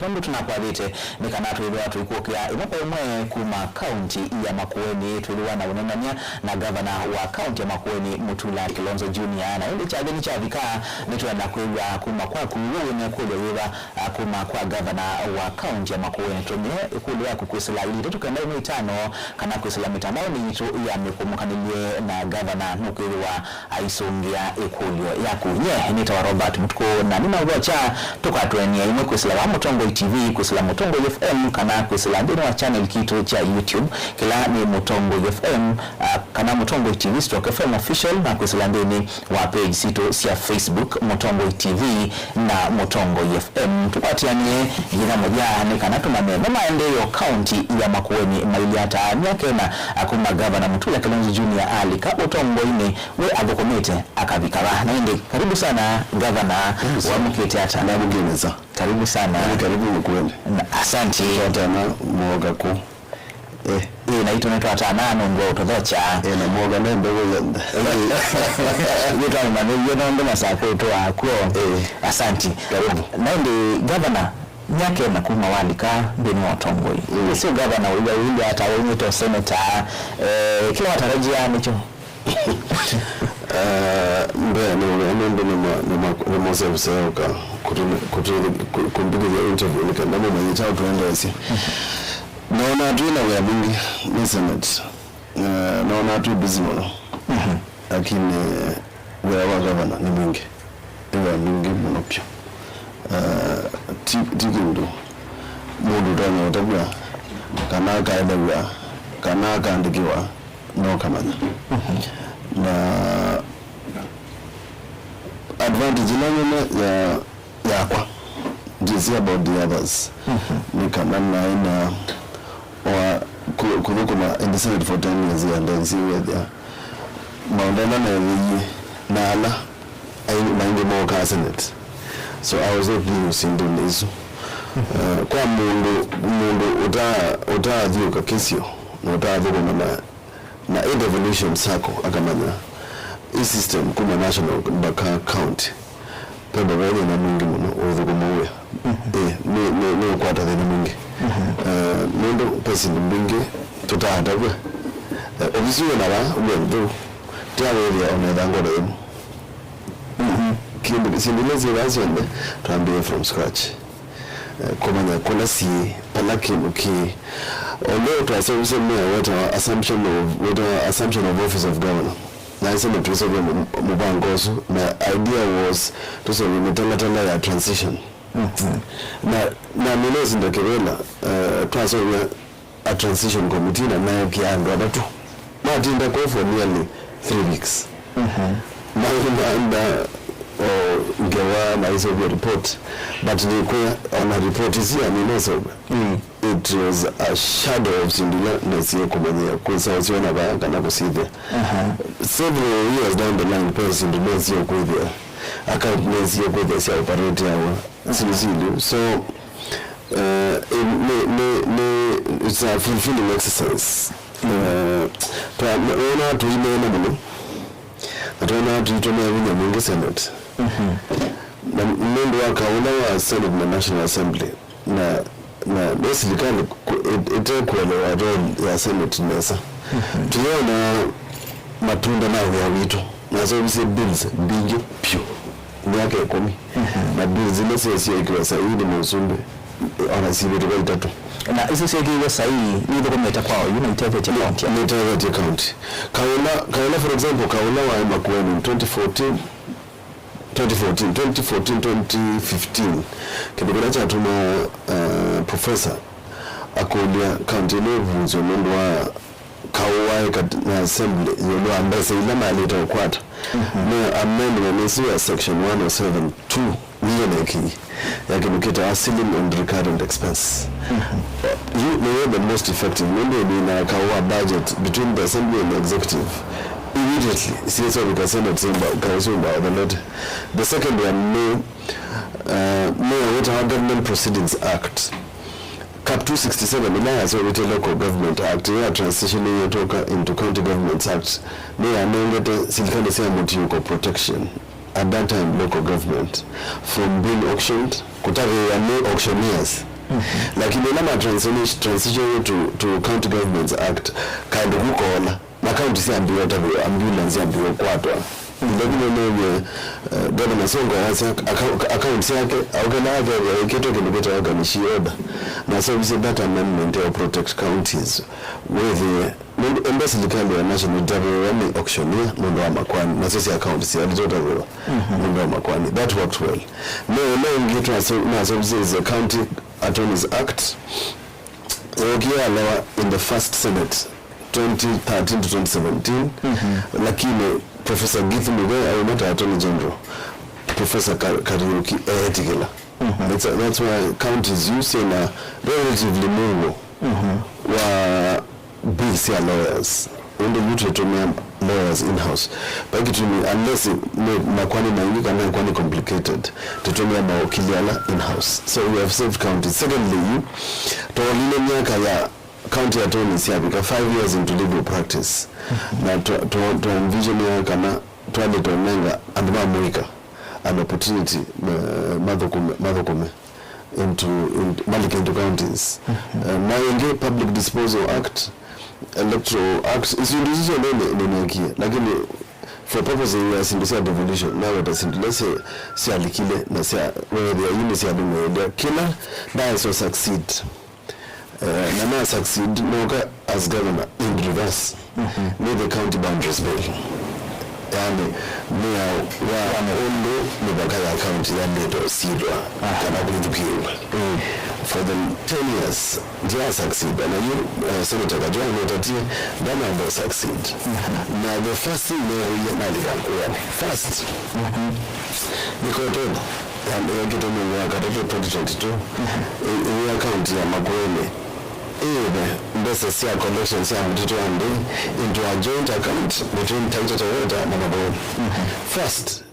Tondu tunakwavite nikanatu ile watu ikuokia iwapo mwe kuma county ya Makueni tuliwa na unenania na governor wa county ya Makueni Mutula Kilonzo Jnr na ile chadeni cha vika nitwenda kuiga kuma kwa kuwene kulewa kuma kwa governor wa county ya Makueni tumye kulewa kukusila ili tukenda mitano kana kusila mitano ni itu ya mkumukanilie na governor nukuwa aisongia ekulio ya kunye nitawa Robert Mutuko na nina urocha tukatwenia imwe kusila wa Mutongo TV kusila Mutongo FM kana kusila ndino wa channel kitu cha YouTube kila ni Mutongo FM kana Mutongo TV stroke FM official na kusila ndini wa page sito sia Facebook Mutongo TV na Mutongo FM tupatianie jina moja ni kana tumame na Maendeeo county ya Makueni mailiata miake na akuma governor Mutula Kilonzo Jnr alika Mutongo ine we abokomete akabikaba na ende karibu sana governor wa mukete ata na bugeneza karibu sana karibu Makueni asante tena mwoga ku naitwa atanano ngo utodhocha na mwoga nembe wenda yetu maneno yondo masako to akwo asante naende governor nyake na kuma walika ndeni watongoi sio governor ule hata wenye to senator kila watarajia nicho mbe ni mose mseuka kumpiga interview nikandamo manyitao tuenda esi naona tuina wea bungi ni senate naona tu busy mono lakini wea wa governor ni mwingi wea mwingi mono pio tiki mdu mudu tanya utabia kana kaeda wea kana kaandikiwa no kamanya na advantage langu ya kwa just about the others ni kama na wa kulukuma in the Senate for 10 years and then see whether maundana na yeye na ala ai maingi mo Senate so I was not using the nizo kwa mundu utadhiuka kesio na utadhiuka na evolution sako akamanya i system kuma national baka county pembe wale na mwingi mno udhuko mwe ni kwata na mwingi ndo pesi mwingi tutahatawe obviously na wendo tawe ya onedango leo kimbi sindilezi razonde tuambie from scratch komanya kuna si palaki uki although to assume what assumption of office of governor na isema tusobe mubangozo na idea was tusobe mitala ya transition na milezi ndokewela tusobe a transition committee na nayo kiando abatu matinda kwa for nearly 3 weeks na ngewa na hizo report but ni kwa on a report is here ni noso it was a shadow of singular nasiye kumanya kusawaziwa na banga na kusivya several years down the line person nasiye kuivya account nasiye kuivya siya operate yawa sinisili so it's a fulfilling exercise tuona tuime na mno tuona tuitona ya mwingi Senate na mwendo waka wa Senate na National Assembly na basically itakuelewa role ya Senate nesa tunaona matunda na ya wito na so bise bills bingi pio miaka 10 na bills zile sio ikiwa sahihi msumbe anasibi kwa itatu na hizo sio ikiwa sahihi ni ndio kumeta kwao United County kaula for example kaula wa Makueni 2015 kibigana cha tuna professor akolia county level zondo wa kawa na assembly yolo ambase ila maleta kwata na amendment ni ya section 107(2) niyoneki yakimukita ceiling on recurrent expense you know the most effective ndio ni kawa budget between the assembly and the executive immediately CSO because Senate about the lot. The second one no Government Proceedings Act Cap 267 ila so with Local Government Act ya transitioning into County Governments Act no anengete silikande sema mutiyuko protection at that time local government from being auctioned kutaka ya no auctioneers lakini lama transition to County Governments Act kind of kukola na county si ambiwa tabiwa ambulance ambiwa kwatwa ndabino governor songo hasa account yake au kana yake kitu kinabeta organishi order na so we said that amendment to protect counties with the embassy ya national government auctioneer ndo wa Makueni na sisi account si alitotabiwa ndo wa Makueni that worked well no ngitu na so is the County Attorneys Act law in the first Senate 2013 to 2017 lakini Professor Githu Mugai alimata Attorney General Professor Kariuki etikela that's why counties using a relatively more wa busy lawyers when they usually to lawyers in house but it unless Makueni na yuni kana kwani complicated to tumia mawakiliana in house so we have saved counties. Secondly you to lile miaka ya county attorneys ya bika 5 years into legal practice na to envision ya kana twende tonenga andima mwika an opportunity madhukume into counties Maendeeo Public Disposal Act Electoral Act is indecision nene lakini for purpose ya sindisia devolution now it is let's say alikile na sia where the unit ya dume kila na so succeed na succeed noka as governor in reverse with the county boundaries bill yani ni wa ondo ni bakaya county ya ndio sidwa kana kulipiwa for the 10 years they succeed and you senator Kajwa notatie then they succeed now the first thing they na first nikotoa and get on the 2022 in account ya Makueni this is collections into a joint account between Tanzania Toyota and Maendeeo. First,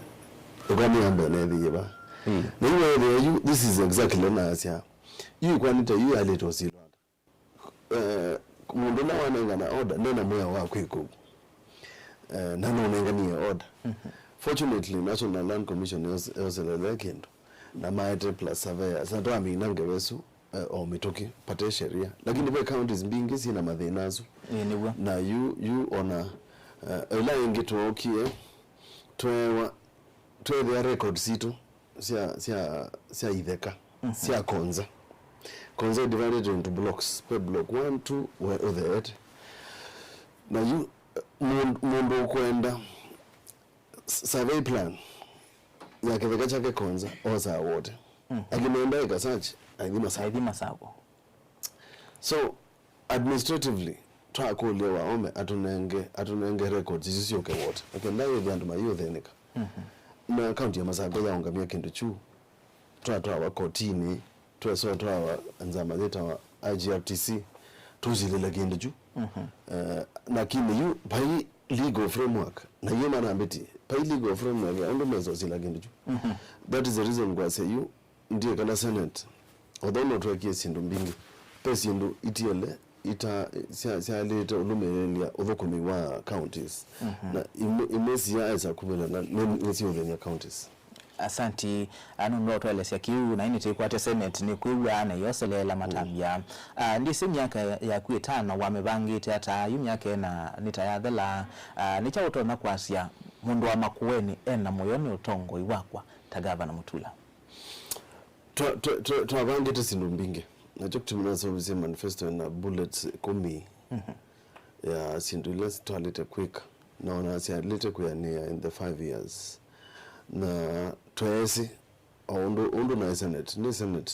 this is exactly what you kwanita you are little silver. Mundona wanenga na order nena moya wako iko. Nana wanenga ni order. Fortunately, National Land Commission was elected na maete plus surveyor. Sato aminanga wesu o mitoki pate sheria lakini be counties mbingi sina madhenazo na you ona ela ingito okie twewa their record situ sia ideka sia konza divided into blocks per block 1 2 where other it na you mundo kwenda survey plan ya kiveka chake konza oza wote akimeenda ikasachi aidima sako so administratively twakulewa ome atunenge records sisio ke wote okay nayo byandu mayo thenika na county ya Masago ya ongamia kindu chu twa wa kotini twa wa anzama leta wa IGRTC tuzile kindu chu na kini yu pai legal framework na yema na mbeti pai legal framework ando mezo zila kindu chu that is the reason why say you ndiye kana senate although not wakie sindu mbingi pesi ndu itiele sia leta ulumelia udhokumi wa counties na imesi ya eza kumela na nesi udhenya counties. Asanti anu ndoto elesia kiu na ini tikuate senate ni kuiwa na yosele la matambia ndisi miaka ya kuitana wamebangite hata yu miaka na nitayadhela nicha utona kwasia mundu wa Makueni ena moyoni utongo iwakwa tagava Mutula twabangite sindu mbingi nacho kutumina so manifesto na bullets kumi ya sindu let's toilet quick naona si alete kuyania in the 5 years na twesi ondo na senate ni senate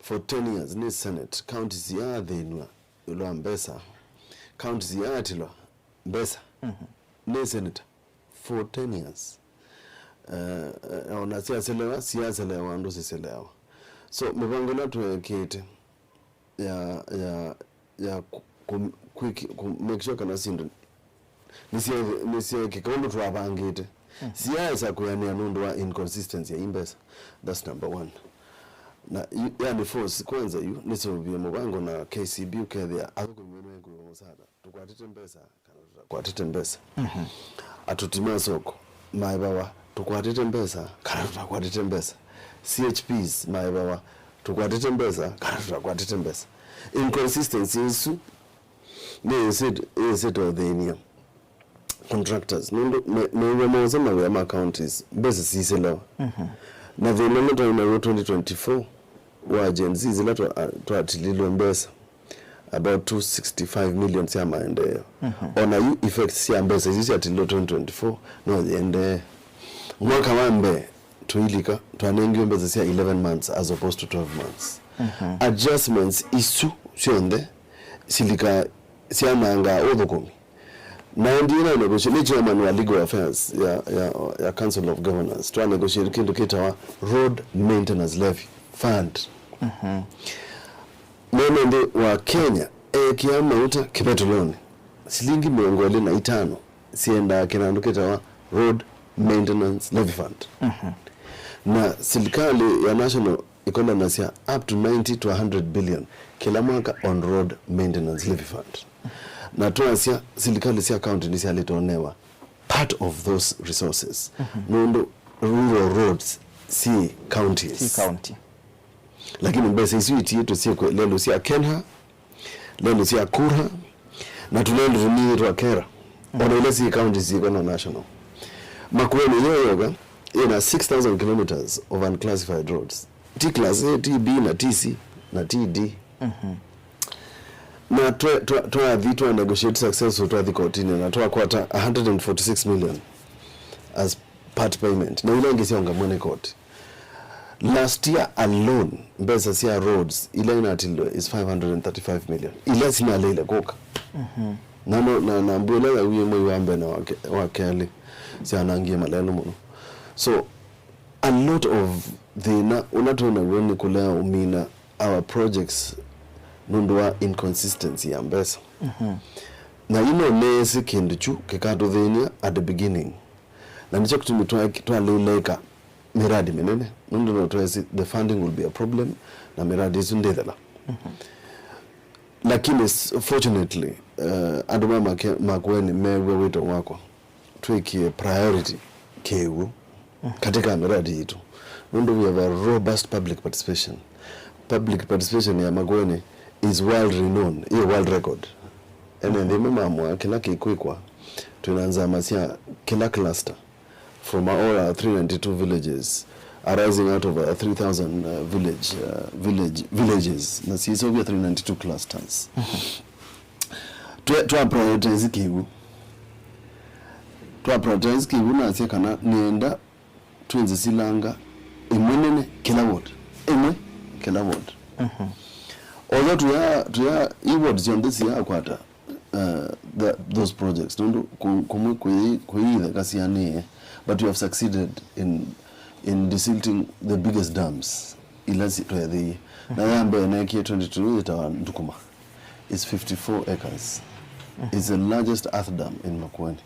for 10 years ni senate counties ya dhenwa ulo ambesa counties ya atilo mbesa ni senate for 10 years ona siasa lewa ndo siselewa so mpango na tuwekete ya make sure kana sindu nisiye kikondo twabangite siasa kuyania nundu wa inconsistency ya imbesa that's number 1 na yani force kwanza yu nisobye mubango na KCB ukethia akukumene nguru musada tukwatite mbesa kana tukwatite mbesa atutima soko maibawa tukwatite mbesa kana tukwatite mbesa CHPs maibawa tukwatete mbesa kana tukwatete mbesa inconsistency isu ne said of the contractors no mozama we am counties mbesa sisela na the moment in 2024 wa agency zila to atililo mbesa about 265 million ya Maendeeo ona you effects ya mbesa sisi atililo 2024 no the end mwaka wambe tuilika tuanengi mbesa sia 11 months as opposed to 12 months adjustments isu sionde silika siananga odokomi na ndina negotiate chairman wa legal affairs ya council of governors to negotiate kindu kita road maintenance levy fund mwende wa Kenya kiama uta kipetuloni shilingi 205 sienda kinandu kita road maintenance levy fund na serikali ya national economy sia up to 90 to 100 billion kila mwaka on road maintenance levy fund na tuasia serikali sia county ni sia litonewa part of those resources nundo rural roads si counties lakini mbese isuiti yetu si lelo sia Kenha lelo sia Kurha na tulendo rumi rwa Kera ona ile si counties iko na national Makueni yoga ina 6000 kilometers of unclassified roads T class A, T B na TC na TD na to negotiate successful to the continue na to quarter 146 million as part payment na ile ngisi onga money court last year alone mbesa sia roads ile inatilo is 535 million ile sina lele koka na mbula ya uye moyo ambe na wakeli si anangie maleno muno so a lot of the unatona woni kulea umina our projects nundwa inconsistency ya mbesa na nesi kindu chu kekato thenia at the beginning na nicho kutumitwa leleka miradi minene nundu the funding will be a problem na miradi zundethela lakini fortunately aduma Makueni mewe wito wako tuikie priority kewu katika miradi yetu nundu we have a robust public participation ya Makueni is world renowned, a world record. And then the mama kila kikwikwa tunaanza masia kila cluster from all our 392 villages arising out of 3000 villages na sisi over 392 clusters. To prioritize kibu na sia kana nienda tuenze silanga imwenene kila ward although to ya e-words on this year kwata those projects don't kuyi kasiane but we have succeeded in desilting the biggest dams ilasi to the na yambe na kia 22 itawa ndukuma is 54 acres is the largest earth dam in Makueni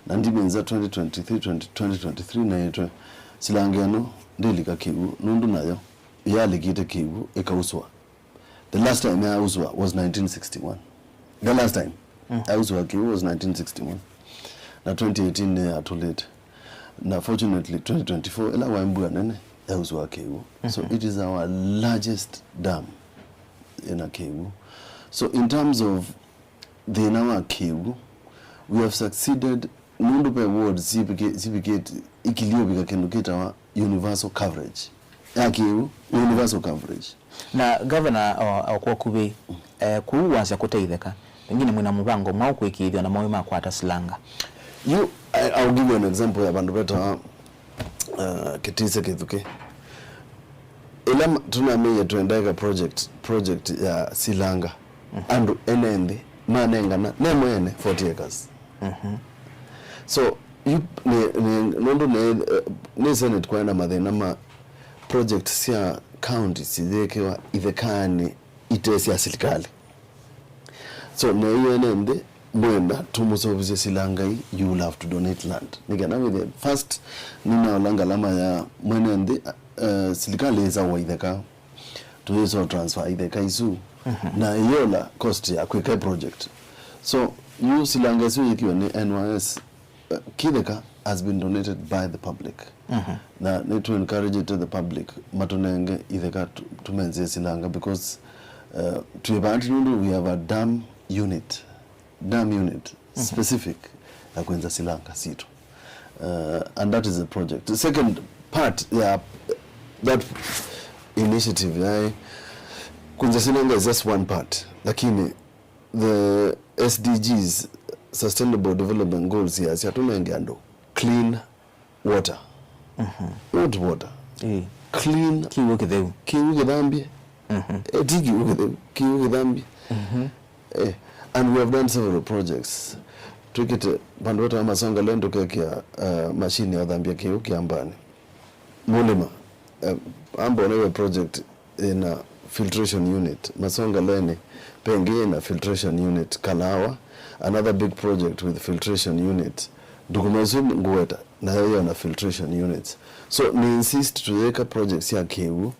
na ndibenza 2023 na yetu silangano ndelika kibu nundu nayo yaligite kibu ekauswa. The last time I was 1961. The last time I was working was 1961. Na 2018 too late. Na fortunately 2024 ela wambua nene I was working. So it is our largest dam in a Kivu. So in terms of the Nawa Kivu, we have succeeded nundu pe ward sipikate ikilio bika kenduketa wa universal coverage. Ya Kivu universal coverage. Na governor kwa kube kuuanza kuteitheka pengine mwina mubango mwao kwikithio na moyo makwata silanga I'll give you an example ya bandu beta kitise kithuke ila tunamenye tuendeka project ya silanga andu enende manengana nemwene 40 acres so you nondo ne senate kwa na mathena ma project sia county sizekewa ithekani itesi ya serikali so na hiyo nende mwenda tumusobise silangai you will have to donate land nigana with the first nina olanga lama ya mwenende serikali za waitheka tuwezo transfer itheka isu na yola cost ya quick project so you silanga su ikiwa ni NYS Kideka has been donated by the public. Now, need to encourage it to the public. Matunenge ideka tumenze silanga because to we have a dam unit specific ya kuenza silanga situ. And that is the project. The second part, that initiative, kuenza silanga is just one part. Lakini the SDGs, Sustainable Development Goals here, siatunenge clean water. Not water. Clean. Kiwu kideu. Kiwu kidambi. Kiwu kidambi. And we have done several projects. Tukite bandota ama songa lendo kia machine ya dhambia kiwu kiambani. Mulima. Ambo newe project in a filtration unit. Masonga leni pengi in a filtration unit Kalawa. Another big project with filtration unit. Dukumazumu nguweta na hiyo na filtration units. So ni insist tuweka projects ya kiwu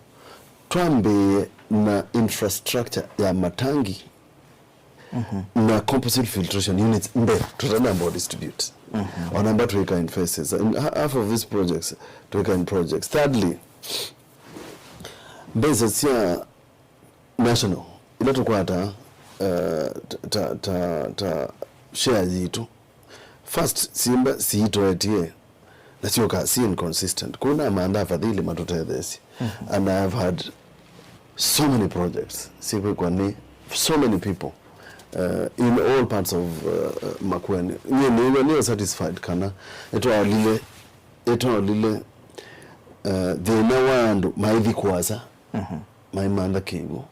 tuambe na infrastructure ya matangi na composite filtration units mbe tutana about distribute wanamba tuweka in phases, and half of these projects tuweka in projects. Thirdly, based ya national ila tukwata ta share yitu. First, simba siito etie na sio si inconsistent. Kuna maanda fadhili matote desi. And I have had so many projects. Sipo kwa ni so many people in all parts of Makueni. Ni satisfied kana eto lile they know and maithi kwaza. Maimanda kiwu.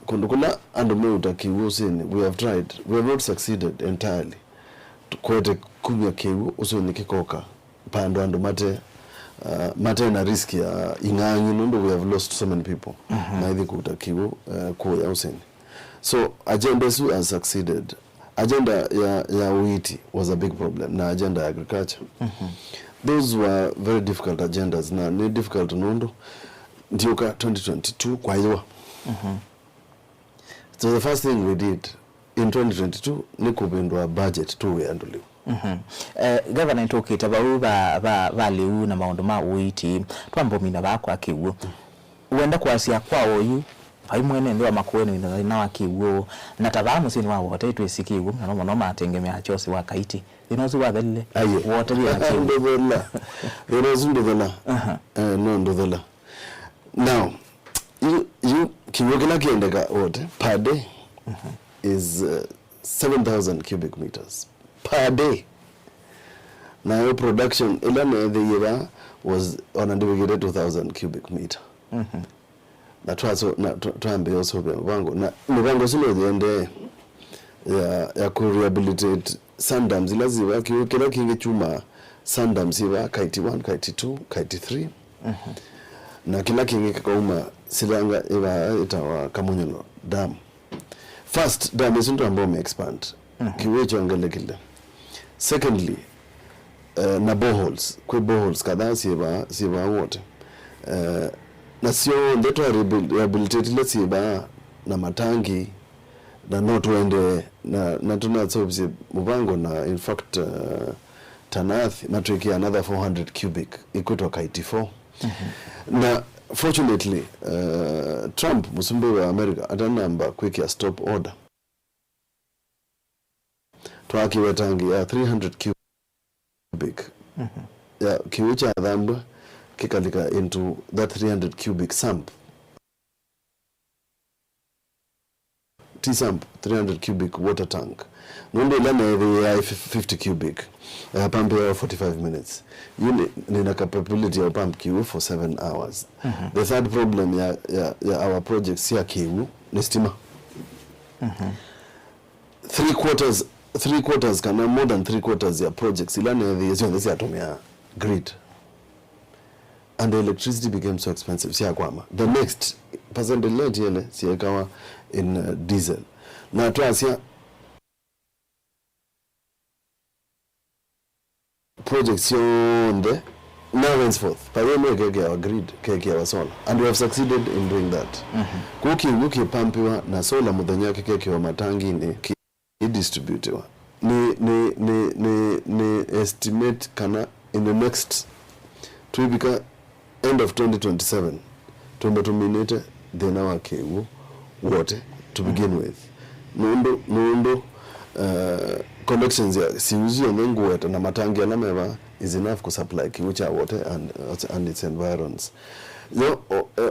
Kundukula and meuta kiwu sini. We have tried. We have not succeeded entirely. Kwete kubya kiwu uso nikikoka pando ando mate na risk ya inganyi nundo. We have lost so many people na hivi kuta kiwu kuya useni. So agenda su has succeeded. Agenda ya wheat was a big problem na agenda agriculture. Those were very difficult agendas na ni difficult nundo ndioka 2022 kwa hiyo. So the first thing we did in 2022 ni kubindwa budget tu yanduliwa. Governor tokita value na maundu ma witi twambo mina bakwa kiwu uenda kwasia kwao yu pai mwene ndio Makueni na wakiwu na tavamu sini wao wote twesikiwu na no matengemea chosi wakaiti inozu wathelile wote ya kiwu ndovela inozu ndovela no ndovela. Now you kiwu kila kiendeka wote per day is 7,000 cubic meters per day. Now your production the year was on a divided 2,000 cubic meter. That was to also vango na vango silo the ya ku rehabilitate sandams ilaziwa kila kinge chuma sandams iwa kaiti 1 kaiti 2 kaiti 3 na kila kinge kauma silanga iwa itawa Kamunyolo dam. First, dam is into ambome expand. Kiwecho angelekile. Secondly, na boreholes. Kwe boreholes kadhaa siba wote. Na sio ndeto rehabilitate ile siba na matangi na not wende na tunatsobisi mubango na in fact Tanathi natuiki another 400 cubic ikuto kaiti 4. Na fortunately, Trump, Musumbe wa America, atanamba quick ya stop order. Tuaki wetangi ya 300 cubic. Ya kiwicha adhamba kikalika into that 300 cubic sump. T-sump, 300 cubic water tank. Nunde ilana ya 50 cubic. Pump ya 45 minutes. Nina capability ya pump kiwu for 7 hours. The third problem ya our projects ya kiwu ni stima. 3/4 kana more than 3/4 ya projects ilana ya atomia grid. And the electricity became so expensive. Siya kwama. The next percent yele siya kawa in diesel. Na tuasia projects yonde now henceforth payeme keke our grid keke our solar, and we have succeeded in doing that. Kuki pampiwa na solar mudhanya keke wa matangi ni distributiwa ni estimate kana in the next tuibika end of 2027 tumbetuminete thina wa kiwu wote to begin with nundo collections ya siuzi ya nengu weta na matangi alameva is enough to supply kiwu cha wote and its environs yo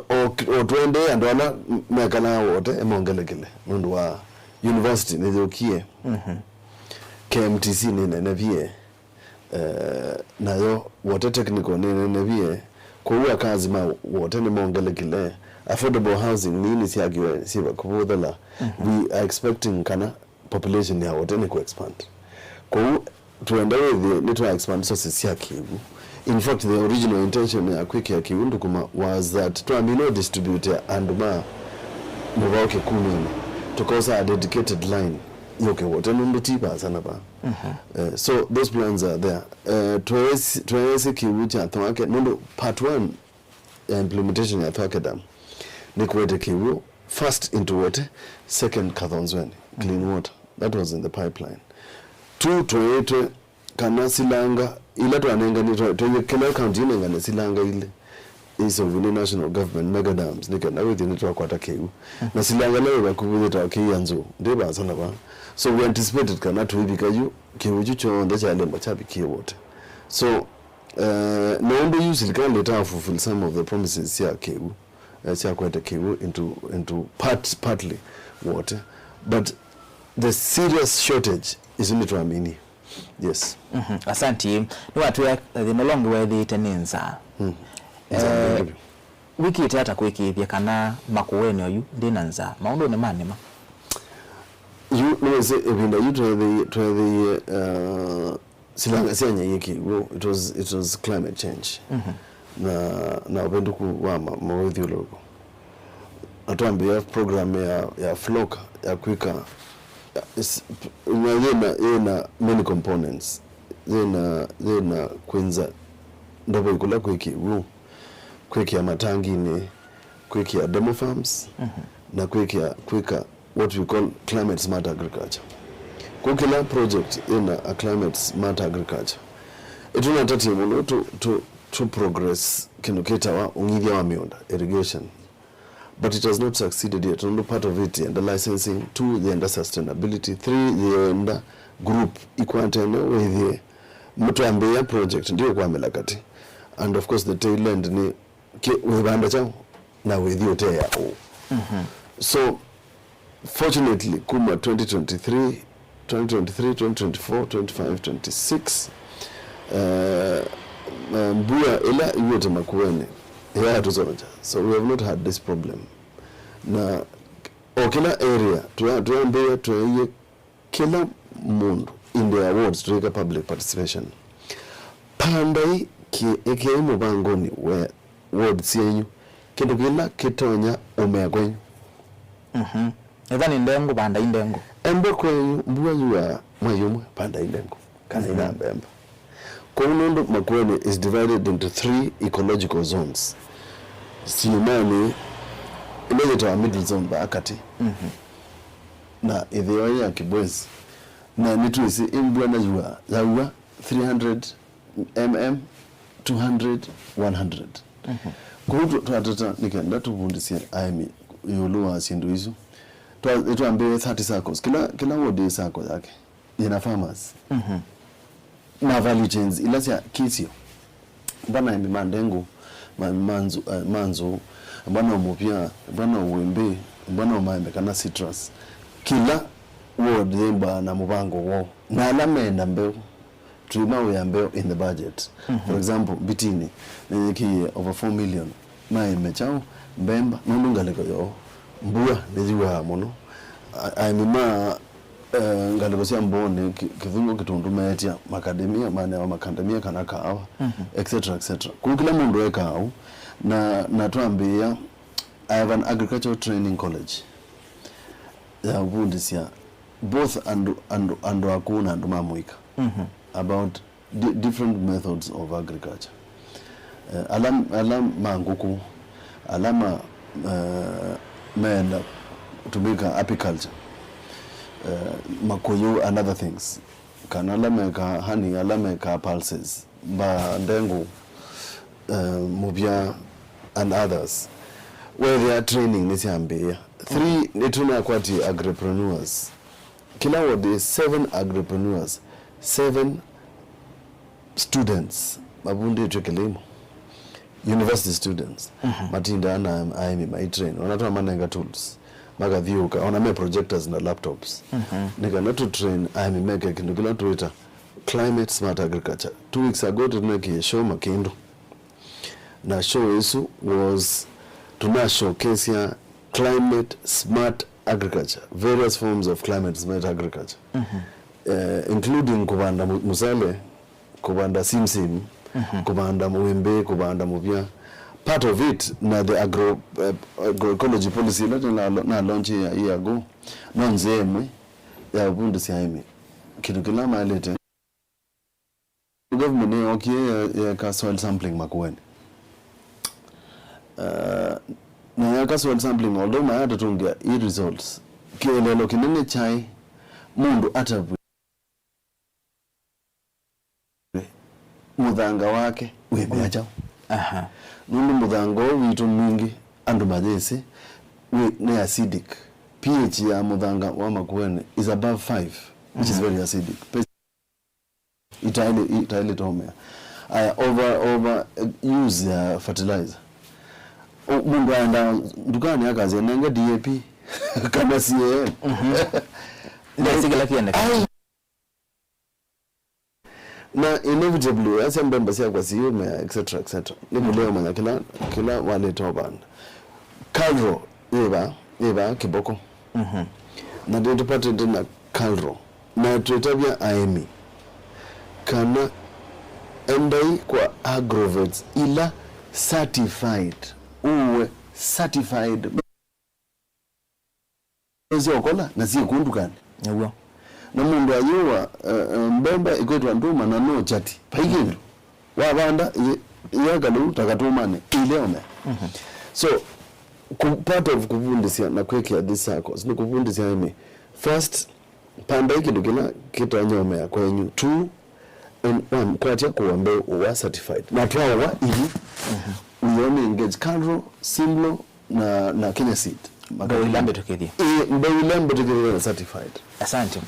o twende ando ana mekana wote emongelekele nundo wa university nizokie KMTC ni vie nayo wote technical ni vie kwa kazi ma wote ni mongelekele affordable housing nini siagiwe siba kubudala we are expecting kana population ya wote ni ku expand kwa tuendelee ni to expand sources ya kiwu. In fact the original intention ya quick ya kiwu ndukuma was that to amino distributor and ma mubauke kumene tukosa a dedicated line yoke wote nundo tiba sana ba so those plans are there tuwezi kiwu cha thwake nundo part 1 ya implementation ya thwake dam ni kuwete kiwu first into water, second Kathonzweni clean water. That was in the pipeline. 2 tuwete kana silanga ila tuanenga ni tuwe kila county nenga ni silanga ile is of the national government mega dams nika na within it wakwata kiwu na silanga lewe wakubuze ta Kilonzo ndiba sana ba. So we anticipated kana tuibika yu kiwu chucho nda cha lemba chabi kiwu wote. So no one use it can later fulfill some of the promises ya kiwu quite a kiwu into partly water, but the serious shortage is in it. Yes. Asante. No watu ya no longer where the tenenza. Wiki itata kwiki vya kana Makueni oyu dinanza. Maundo ne manema. You know say ebinda you to the silanga senya yiki. It was climate change. Na upendo kuwa mawedhi ulogo. Atuambia program ya flock ya kwika yena many components. Yena kwenza ndabo ikula kwiki ya matangi ni kwiki ya demo farms na kwika what we call climate smart agriculture. Kwa kila project yena a climate smart agriculture. Ituna tati mwono to progress kinuketa wa ungithia wa mionda irrigation, but it has not succeeded yet. No part of it and the licensing. 2 the under sustainability. 3 the under group ikwantene with the Mutula project ndio kwa melakati, and of course the tail end ni wibanda chao na with you te yao. So fortunately kuma 2023 2024 25 26 mbuya ila iwote Makueni ya tuzoja. So we have not had this problem na okila area tuambia tuye kila mundu in the awards tuweka public participation pandai ki mubangoni we awards yenyu kindu kila kitonya umegwenyu Edani ndengo banda indengo embe kwenyu mbuya yuwa mwayumwe panda indengo kana ina mbemba. Kilonzo Makueni is divided into 3 ecological zones. Sinimani imeletwa middle zone bakati. Na idhiwa ya Kibwezi na nituisi imbwa na yuwa 300 mm 200 100. Kuhutu tuatata nikenda tubundisia aimi yuluwa sindu hizo. Tuambiwe 30 circles. Kila wodi circle yake ina farmers. Na value chains ilasia kisio bana Maendeeo manzo bana umupia bana uwembe bana maembe kana citrus kila word yemba na mubango wo na alamenda mbeo tuima uyambeo in the budget. For example bitini ki over 4 million maembe chao mbemba nungaleko yo mbua niziwa mono aimima ngalosia mbone kivungo kitundu metia makademia maana makandemia kana kawa etc. Kwa kila mundu weka au na tuambia I have an agricultural training college ya bundisia both and akuna and mamuika about different methods of agriculture. Alam manguku alama menda to make apiculture makoyo and other things. kana lameka honey alameka pulses ba ndengu mubya and others where they are training nisiambia 3 netuna kwati agripreneurs kila ward is 7 agripreneurs 7 students mabunde chokelemo university students matinda ana aimi my train wanatoa manenga tools magathiuka ona me projectors na laptops nika na to train aimi make kindu kila tuita climate smart agriculture 2 weeks ago to make a show makindu na show isu was tuna showcase ya climate smart agriculture, various forms of climate smart agriculture, including kubanda musale, kubanda simsim, kubanda muembe, kubanda mubia. Part of it na the agroecology policy na launch ya year ago na nzemwe ya bundu siaime kitu kila malete government ne okay ya soil sampling Makueni na ya soil sampling although ma hata tungia i results kielelo kinene chai mundu ata mudhanga wake webe acha nundu mudhango witu mingi andu majesi ne acidic pH ya mudhanga wa Makueni is above 5 which is very acidic itaili tomea over use fertilizer mundu anda dukani akaze nanga DAP kama CAN ndio sigala kiende na inevitably as mbemba sia kwa siume etc nimuleo manya kila wale toban kalro eba kiboko na ndio tupate tena kalro na tutabia aemi kana endai kwa agrovets ila certified uwe certified nzi okola na si kundukani yawo na mundu ayewa mbemba ikwetwa nduma na no chati paikindu wabanda yagalu takatumane ileone so part of kuvundisia na kwekea this cycles ni kuvundisia ime first panda ikindu kila kitu anyomea kwenyu 2 and 1 kwatia kuambe uwa certified na tuawa ili uone engage Carro Simlo na Kenya Seed Mbawilambe tukidhi Mbawilambe tukidhi certified. Asante.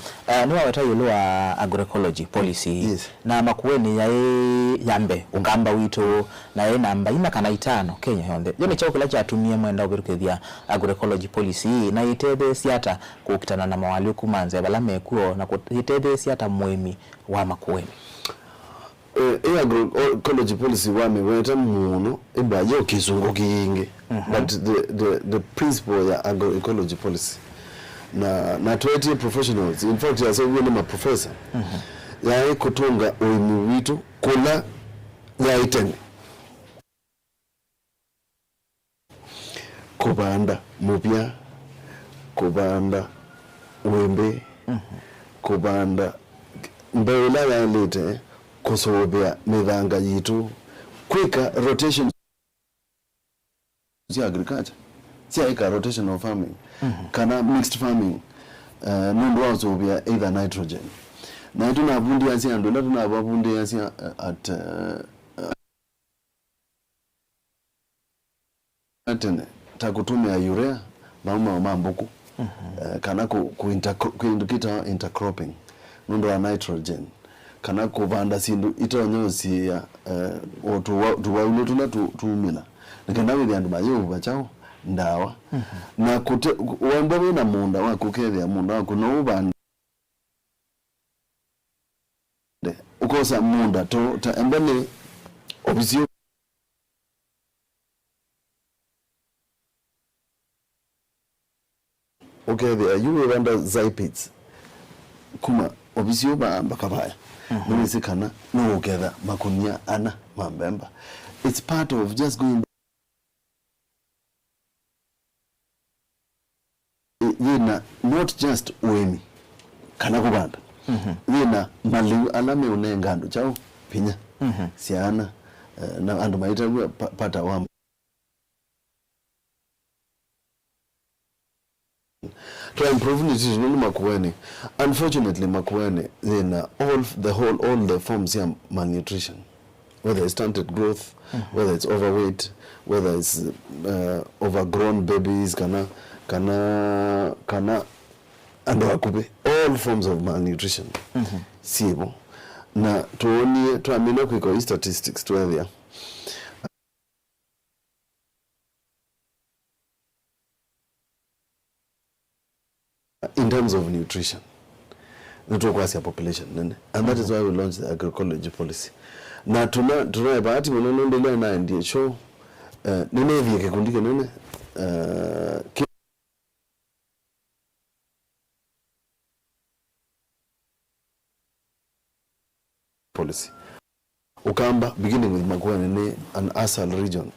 Niwa watayo agroecology policy yes. Na Makueni ya yambe ungamba wito na namba ina kana 5 Kenya yonde jone chakula cha atumie mwenda ubirukithia agroecology policy na itebe siata kukitana na mawali kumanze balame kuo na itebe siata mwemi wa Makueni agroecology policy wame weta muno imbaje okizungu kiyinge but the principle ya agroecology policy na 20 professionals in fact ya so wele ma professor ya kutunga uimu witu kula ya iteni kubanda mupya kubanda wembe kubanda mbewela ya lete kusobea mithanga yitu quicker rotation ya agriculture ika rotation of farming kana mixed farming nundu wasobea either nitrogen na tunavundi yasi andola tunavundi yasi at atene takutumia urea mauma mambuku kana kuindukita intercropping nundu wa nitrogen kana kuvanda sindu itonyosi ya tuwaulu tula tuumila nikenda wili andu mayo bachao ndawa na wambawe na munda wa kukethia munda wa kuna ubande ukosa munda to embele obisio ukethia yuwe wanda zaipits kuma obisio ba bakabaya Kana no together makunia ana mambemba it's part of just going yena not just weni kana kubanda yena mali alame unengando chao pinya siana na andu maita pata wa to improve nutrition in Makueni. Unfortunately, Makueni, then all the forms of malnutrition, whether it's stunted growth, whether it's overweight, whether it's overgrown babies, and all forms of malnutrition. Sibo. Na to amino kwa statistics to area. In terms of nutrition, not across your population, and that is why we launched the agroecology policy. Now, tuna bahati mnaendelea na ndio show nene hivi kikundi nene policy. Ukamba beginning with Makueni an asal region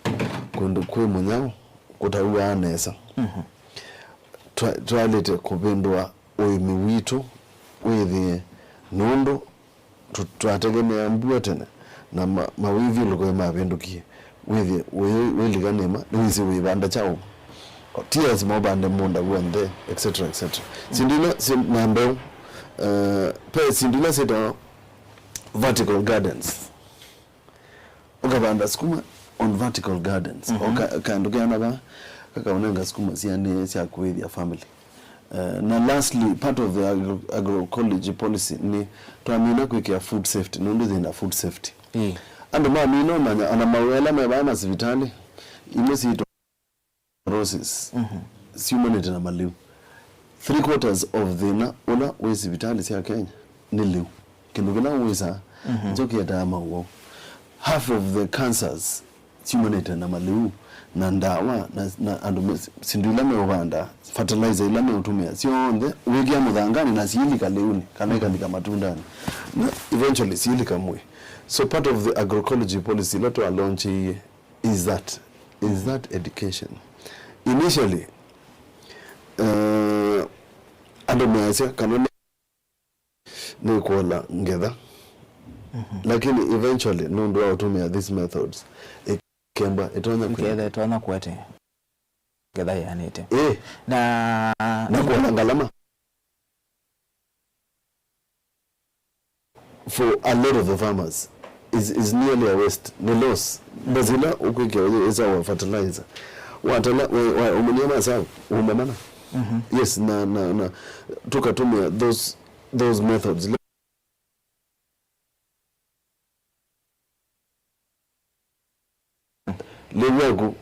kundu kwe munyao kutaua anesa. Twalete kubindwa uimiwitu withi nundu twategemea mbua tene na mawivi ulikuwa mabendukie withi wiliganema niwisi wibanda chao tears mobande munda gwande etc. Sindina nambeo pe sindina sita vertical gardens ukabanda skuma on vertical gardens okandugana ba kakaonanga skuma siane sia kwithia family. Na lastly, part of the agroecology policy ni tuamina kuikia food safety, nundu zina food safety. Ando maamino manya ana mawela mebana sivitali imesi ito roses. Humanity na maliu. 3/4 of the una we sivitali siya Kenya ni liu. Kinugina uweza joki ya dama uwo. Half of the cancers humanity na maliu. Na ndawa na ando sindulame obanda fertilizer ilame utumia sionde wigia mudhangani na siilika leuni kaneka nika matundani eventually siilika mwe. So part of the agroecology policy that we are launching is that education. Initially ando measia kanone ni kuola ngedha lakini eventually nundu utumia these methods kemba etonya kwete gedha yanite na kuona ngalama for a lot of the farmers is nearly a waste, no loss. Bazila ukike is our fertilizer watala umunyama sawa umemana yes na tukatumia those methods lewagu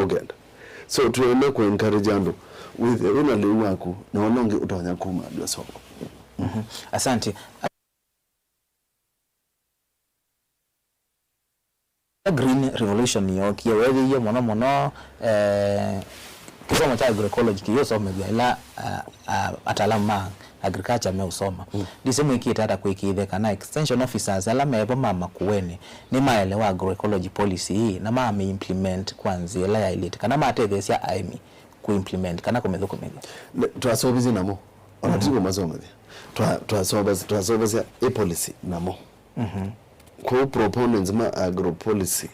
genda. So tuende ku encourage ando with una lewaku na walonge utawanya kuma ndio soko. Asante. Green revolution yo kiwewe yo mono kisomo cha agroecology kiyo somo bila atalama agriculture me usoma disemo ikitata kwikitheka na extension officers ala mebo mama kuweni ni maelewa agroecology policy hii na mama implement kwanza la ya ilite kana matethesia aimi ku implement kana komethuko mega twasobizi namo onatigo masomo twasobizi a policy namo ko proponents ma agro policy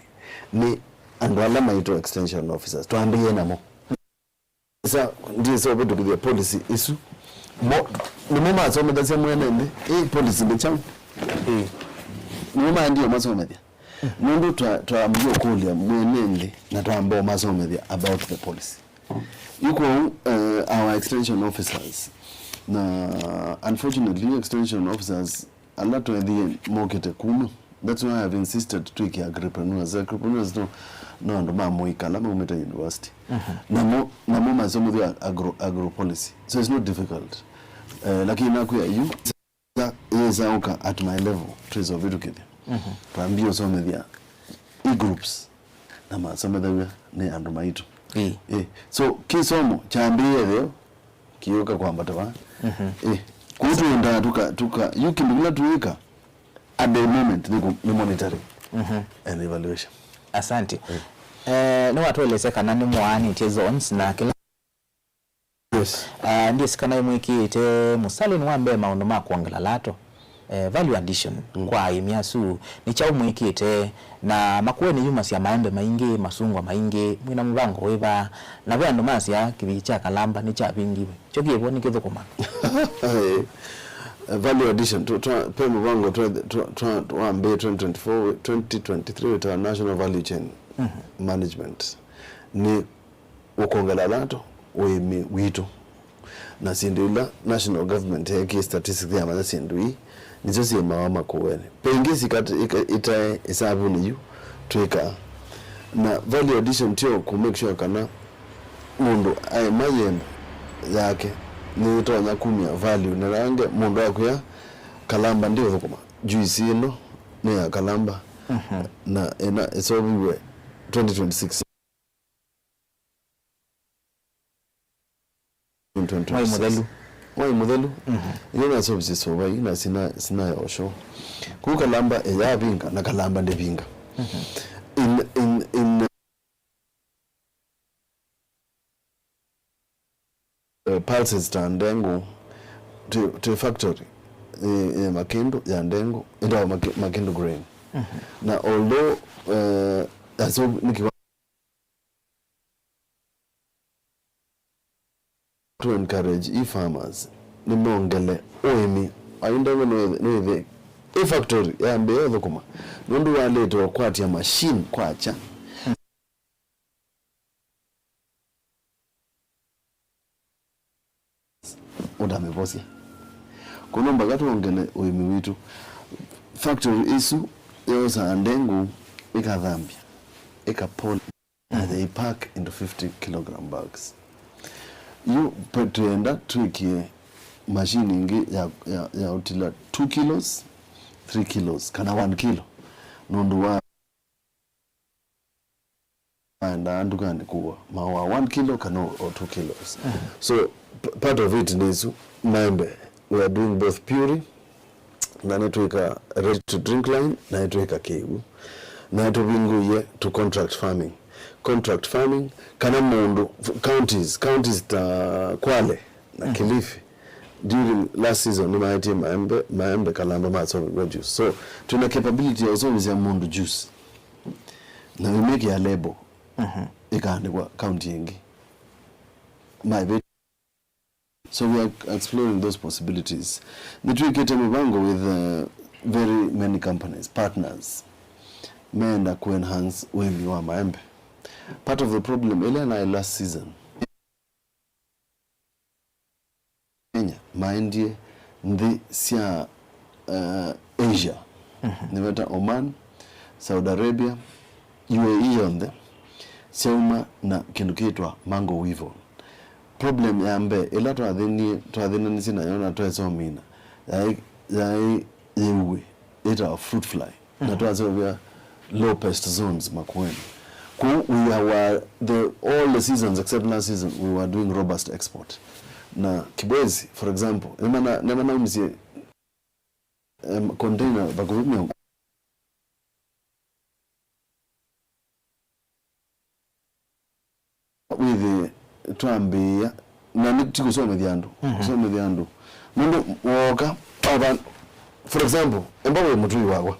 ni andwala maito extension officers tuambie namo sa ndiye sobe tukidhi policy isu ni mama asome dasia mwenende policy bechamu mama ndiyo masome dia mundu tuambie kulia mwenende na tuambie masome dia about the policy yuko our extension officers na unfortunately extension officers a lot of the market kumu. That's why I've insisted to take agripreneurs. Agripreneurs no ndo mamoika lama umeta university. Namo masomo ya agro policy. So it's not difficult. Lakini nakuya you is auka at my level to of educate. Tuambie some dia groups na masomo ya ne ando maito. So kisomo chaambie leo kioka kwamba tawa. Kutu nda tuka you can tuweka at the moment the monitoring and evaluation. Asante. No watu elezeka nani muani te zones na kila yes ndiye sikana mwiki te musali nwambe maono makuangala lato value addition kwa imiasu ni cha umwikite na Makueni yuma cia maembe maingi masungwa maingi mwina mubango weba na bya ndo masia kibicha kalamba ni cha bingi cyo kibo ni kithukuma value addition to pe mubango to ambe 2024 2023 with our national value chain management ni ukongela lato we wito na sindula national government yake statistics ya maza sindui nizo si mama Makueni pengezi ita isabu ni yu tuika na value addition tio ku make sure kana mundu ay mayembe yake ni tonya kumya value na range mundu akuya kalamba ndio thukuma juice ino ni ya kalamba na ena isobiwe 2026 Wai modelu ina services so wai ina sina ya osho ku kalamba ya binga na kalamba de binga in pulses ta Ndengu to factory Makendo ya Ndengu ndo Makendo grain na although aso niki to encourage e-farmers ni mongele oemi ainda no the factory ya Maendeeo thukuma nundu waleto kwati ya machine kwacha mevosi kuno mbagatu ongene oemi witu factory isu yosa Ndengu ikadhambia ikapoli they pack into 50 kilogram bags you tuenda tuikie machine ingi ya utila 2 kilos 3 kilos kana 1 kilo nundu wa anda andukani kuwa mawa 1 kilo kana or 2 kilos so part of it is maembe we are doing both puree na netweka ready to drink line na netweka kegu na netubinguye to contract farming kana mundu counties ta Kwale na Kilifi during last season ni maembe kalamba maso juice so tuna capability also with ya mundu juice na we make ya label ikaandikwa county yengi so we are exploring those possibilities nitwikete mibango with very many companies partners meenda ku enhance wemi wa maembe. Part of the problem Elena last season Kenya Maendeeo ndi sia Asia nimeta Oman, Saudi Arabia, UAE on the siuma na kindu kitwa mango weevil. Problem ya mbe ila to adhini nisina yona to esomina yai yewe ita fruit fly na to azovia low pest zones Makueni. We are all the seasons except last season we were doing robust export. Na Kibwezi for example nemana umzie container bakuvimia with tuambia na nitiko so medyandu mundu woka aba for example embawe mutui wawa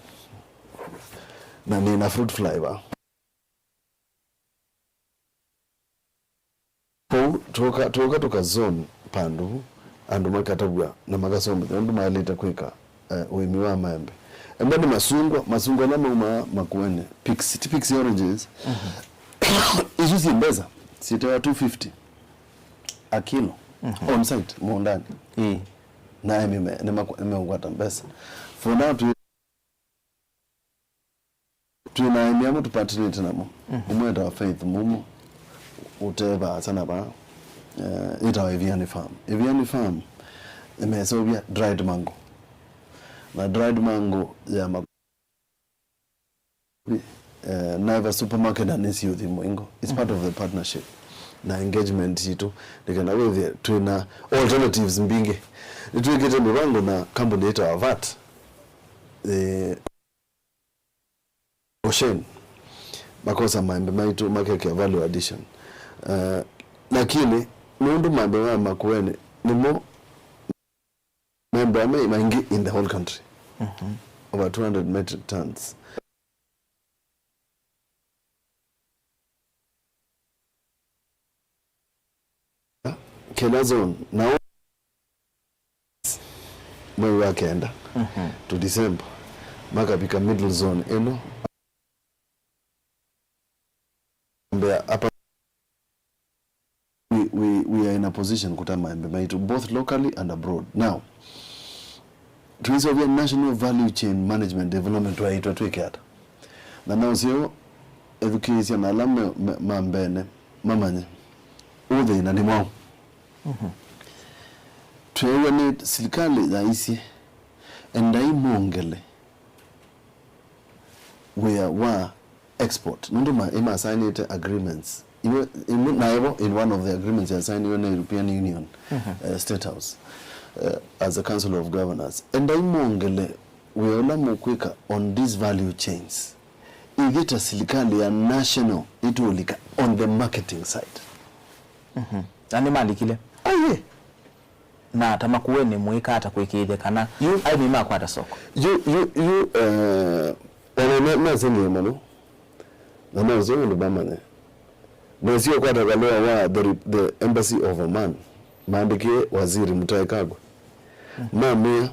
na nina fruit fly ba toka zone pandu andu makatabwa na magasombe andu maleta kweka wemi wa maembe embani masungwa na Makueni pix oranges izuzi mbeza sitawa 250 a kilo on site mondani na nimengwata mbesa for now tunaimiamo tupatinate namo umweta wa faith mumu uteba sana ba ita Eviani farm imesobia dried mango na dried mango ya Naiva supermarket and youth Mwingo. It's part of the partnership na engagement yitu nikana wewe tuna alternatives mbingi nituikete mibango na company yetu wa VAT Ocean makosa maembe maitu makeke ya value addition lakini mundu maembe wa Makueni nimo member maingi in the whole country over 200 metric tons. Kenya zone now mwezi wa kenda to December maka bika middle zone eno we are in a position kutama maitu both locally and abroad. Now tuizovia national value chain management development wa ito tuikiata na nao sio education alame mambene mamanye udhe inani mwao tuwewe ni silikali ya isi endai muongele where wa export nunduma ima signed agreements in one of the agreements you signed in the European Union State House as a Council of Governors endai muongele we ola mukwika on these value chains igita silikali ya national ituolika on the marketing side nani malikile aye na tamakuweni muika hata kuikide kana ai mima kwa soko na zenye mano na mazo ndo bamane na sio kwa takalewa wa the embassy of Oman maandikie waziri Mutula Kilonzo mamia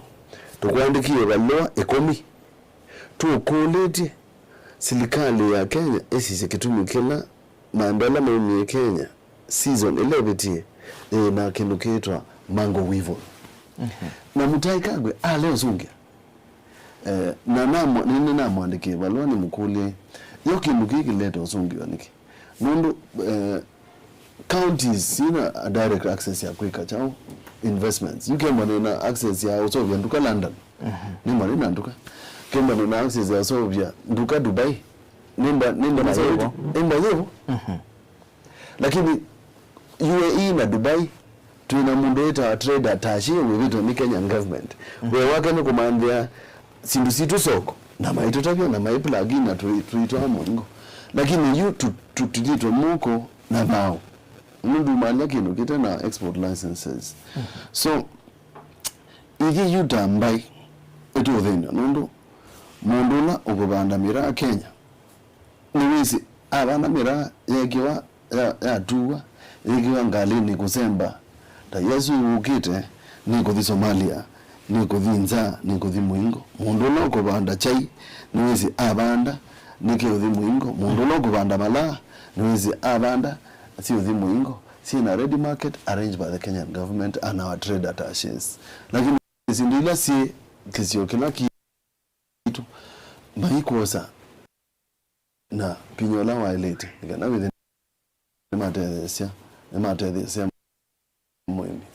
tukwandikie baloa ekomi tukulete serikali ya Kenya esi kitumikila maendeleo mengi ya Kenya season 11 na kindu kitwa mango weevil na Mutula Kilonzo leo zungia na namo andike balwa ni mukuli yoki mukiki leto zungia niki mundu counties a direct access ya kwika chao investments you can na access ya Australia nduka London ni mali na nduka kemba na access ya Australia nduka Dubai nenda na zaidi hivyo lakini UAE na Dubai tuna mundeta trade attaché with the Kenyan government we wake no kumandia sindu situ soko na maito tabia na maipla agina tuitoa mongo lakini you tutito muko na bao mundu mali kino kita na export licenses so iki yuta mbai eto thina mundu na ukubanda mira Kenya niwisi abana mira yekiwa ya tuwa yekiwa ngalini kusemba ta Yesu ukite niko di Somalia niko di Nza niko di Muingo mundu no kubanda chai niwisi abanda niko di Muingo mundu no kubanda mala niwisi abanda sio di Muingo si na ready market arranged by the Kenyan government and our trade attaches lakini sindila si kisio kila kitu maikosa na pinyola wa elete nikana with the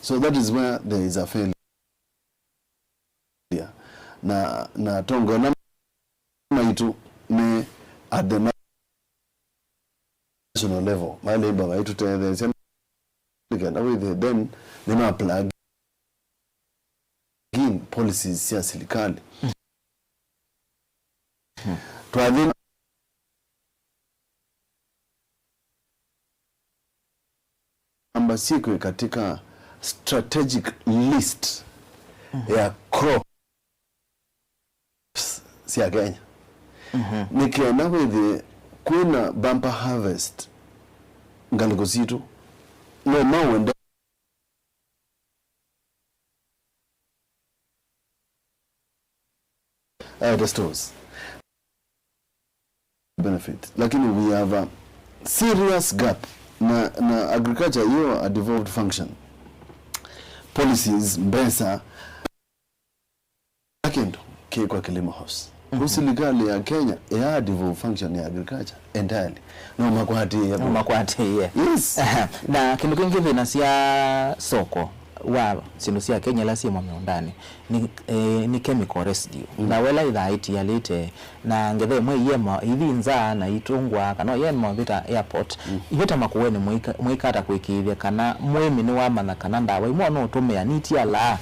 so that is where there is a failure na tongo na maitu me at the national level my labor maitu there nikana with then nema plug in policies ya serikali tuadhini ambasiko katika strategic list ya crops ya Kenya nikiona with kuna bumper harvest ngalikozitu no mawende the stores benefit lakini we have a serious gap na agriculture hiyo a devolved function policies mbesa lakini kwa kilimo house serikali ya Kenya ya devolved function ya agriculture entirely no makwati yes na kindu kingi thina cia soko wa sinusia Kenya la sima meondani ni chemical residue na wela idhaiti ya lite na ngethe mwe yema ithi Nza na itungwa kana yema vita airport iveta Makueni muika ata kuikithia kana mwemi ni wamana kana ndawa imwe no tumia niti ala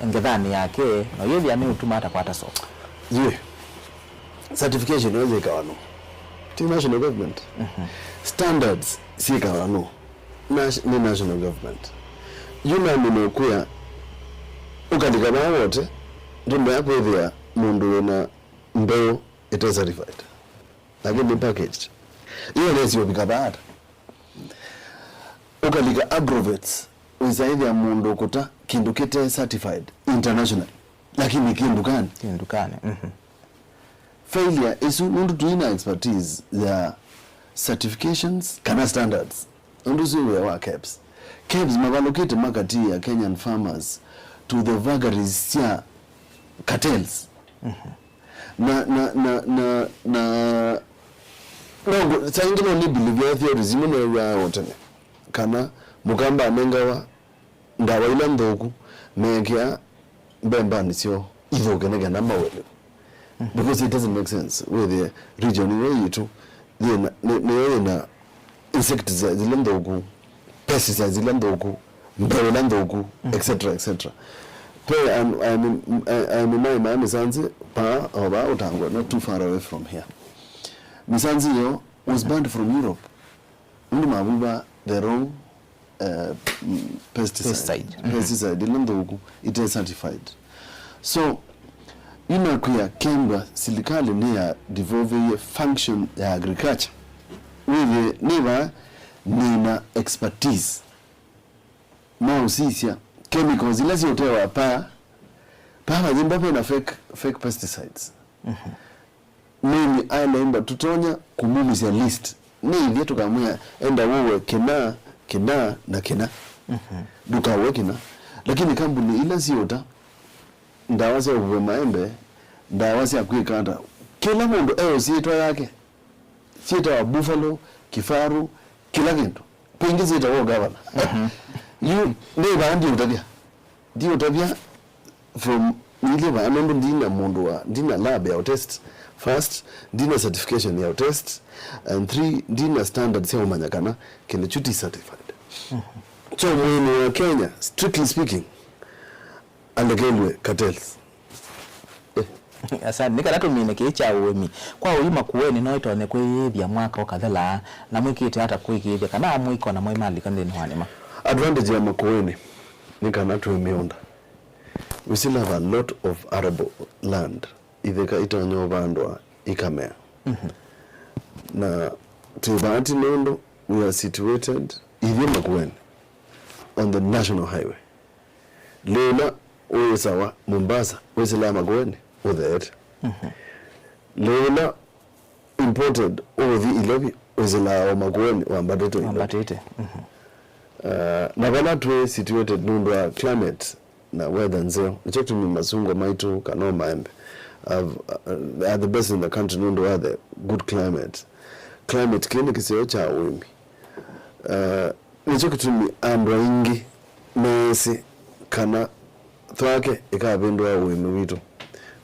ngethani yake no yethi ani utuma ata kwata soko certification yote ikawano national government standards si ikawano national government yuna minokuya ukandika wote ndio hapo hivi mundu na mbeo it is certified lakini packaged hiyo ndio sio bikabata ukalika agrovets uzaidi ya mundu kuta kindu kite certified international lakini kindukane failure is mundu tuina expertise ya certifications kana standards ndio sio wa KEBS mavalocate market ya Kenyan farmers to the vagaries ya cartels no sayingino ni believe theories muno ya wotene kana mugamba amengawa ndawa ila ndoku mekya mbemba nisio ithokenega na mawele because it doesn't make sense with the region where you to na insects zile ndoku pesticides zile ndoku mbewela ndoku etc Pray I'm in my Misanzi pa oba utangwa not too far away from here. Misanzi yo was banned from Europe. Nduma wiba the wrong pesticide ilandoku it is certified. So inakuya Kemba silikali ni ya devolve function ya agriculture. With niba nina expertise. Mausisia chemicals ile ziotewa pa majimbapo na fake pesticides. Mimi anaimba tutonya kumumisia list. Ni hivyo tukamwia enda wewe kina na kina. Duka wewe kina. Lakini kampuni ile ziota ndawase uwe maembe ndawase akuikanda. Kila mundu siitwa yake. Siitwa wa buffalo, kifaru, kila kitu. Pingizi itakuwa gavana. You never ndio tabia from niliva amembo ndina mundu wa ndina lab ya test first ndina certification ya test and 3 ndina standards ya umanyakana kile chuti certified. So mwini wa Kenya strictly speaking alegelwe cartels. Asa nikarato mine kicha uwemi kwa uyu Makueni no itone kwithia mwaka okathela na mwikite hata kwikithia kana mwiko na mali kandeni hwanima advantage ya Makueni nikana tumeonda. We still have a lot of arable land itheka itonyo bandwa ikamea. Na tubati nondo we are situated even Makueni on the national highway. Lela uwesawa Mombasa uwesela Makueni udhet. Lela imported over the 11 uwesela Makueni wambatete. Na bana tuwe situated nundwa climate na weather nzeo check to me masungo maitu kano maembe are the best in the country nundwa the good climate clinic sio cha wimbi check to me andwa ingi nesi kana twake ikabendwa wimbi witu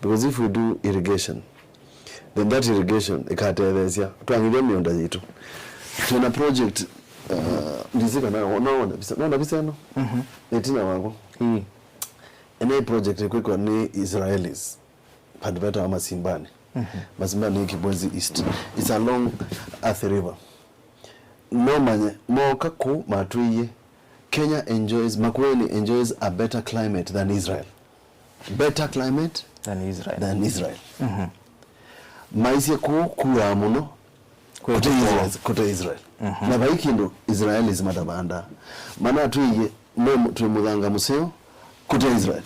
because if we do irrigation then that irrigation ikaterezia tuangilia mionda yitu tuna project ndizika naona bisano netina wangu ene project kwekwa ni Israelis padbeta ama Simbani Masimbani Kibwezi East. It's along Athi River. Nomanye moka ku matuye Kenya enjoys Makueni enjoys a better climate than Israel. Better climate than Israel. Maisi kuwa muno kote Israel. Na baikindo Israel is madabanda. Mana tuye tuemudhanga museo kote Israel.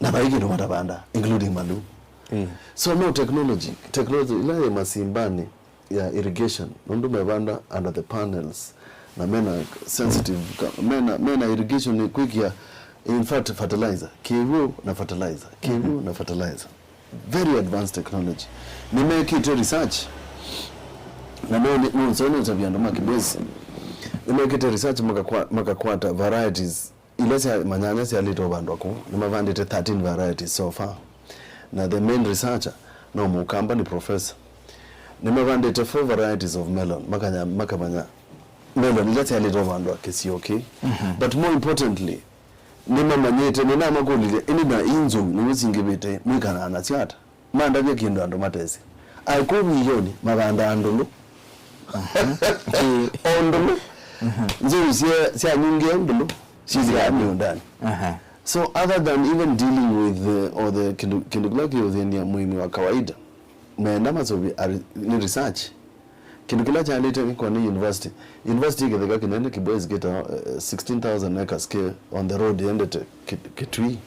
Na baikindo madabanda including Malu. So no technology ila Masimbani ya irrigation nundu mebanda under the panels na mena sensitive mena irrigation ni quick ya in fact fertilizer kivu na fertilizer very advanced technology ni make it research na no so tabiando makibezi ni make it research makakwata varieties ilese manyanya si alito bandwa ku ni mavandite 13 varieties so far na the main researcher no mukamba ni professor nimevandite 4 varieties of melon makamanya melon ilete alito bandwa kesi okay but more importantly nimamanyete nina magolile inina inzo niwizingibete mwikana anatyata manda bya kindo ando matezi ayikubi yoni mabanda andulu ondulu nzo siya nyingi ondulu sizi ya ndani So other than even dealing with the kindugulaki udhenia muhimu wa kawaida, naenda masobi ni research. Kindugula cha alete kwa ni university. University kitheka kinende kiboys get 16,000 acres on the road yende Kitui.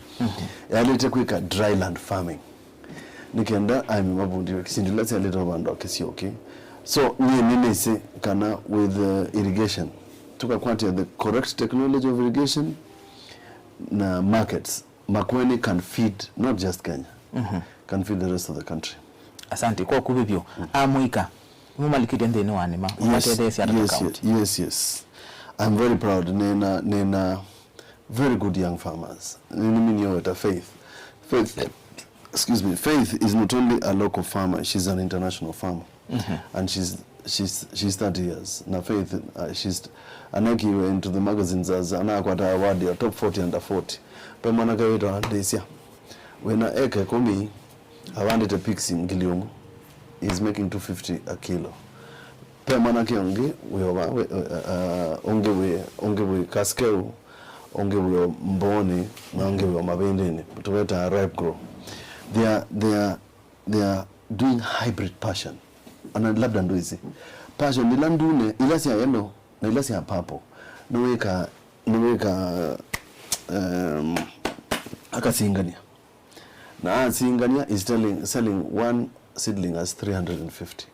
Alete kwika dryland farming. Nikenda ami mabundi kisindula cha alete wabando kisi okay. So nini se kana with irrigation. Tuka quantity the correct technology of irrigation na markets. Makueni can feed not just Kenya. Can feed the rest of the country. Asante kwa kubibyo. Amuika. Yes. I'm very proud. Nena very good young farmers. Faith. Excuse me. Faith is not only a local farmer, she's an international farmer. And she's 30 years. Now Faith, she's anaki into the magazines as anakwata award ya top 40 under 40. But manaka weto andesia. When I eke komi, I wanted a pixie ngiliongo. Is making 250 a kilo. Per manaki onge we kaskeu, onge we mboni, na onge we mabendeni. Tuweta ripe grow. They are doing hybrid passion. Ana labda ndo hizi. Passion nilandune ilasi ya yellow na ilasi ya purple. Nweka akasingania. Na singania is selling one seedling as 350.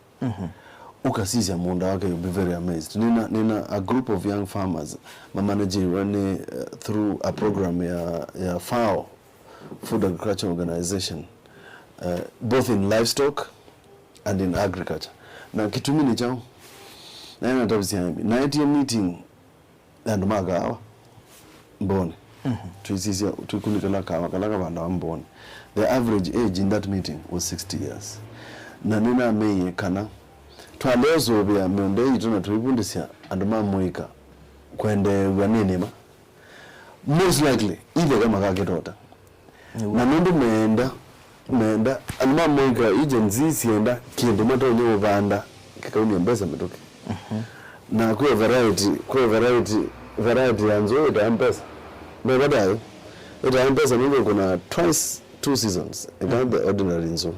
Ukasisi ya munda wake, you'll be very amazed. Nina a group of young farmers manage running through a program ya FAO, Food Agriculture Organization, both in livestock and in agriculture. Na kitumini chao na natabisi hami na eti meeting and magawa mboni tuikunikala kawa kalaka banda mboni. The average age in that meeting was 60 years. Na nina meye kana twalezo bya Maendeeo tuna tuibundisia anduma muika kwende wanene most likely ile kama kaketota na nundu meenda anduma muika agency sienda kiende mata onyo banda kikauni mbesa metoke na kwa variety yanzo ita mpesa baadaye ita mpesa ndio kuna twice 2 seasons against the ordinary nzo.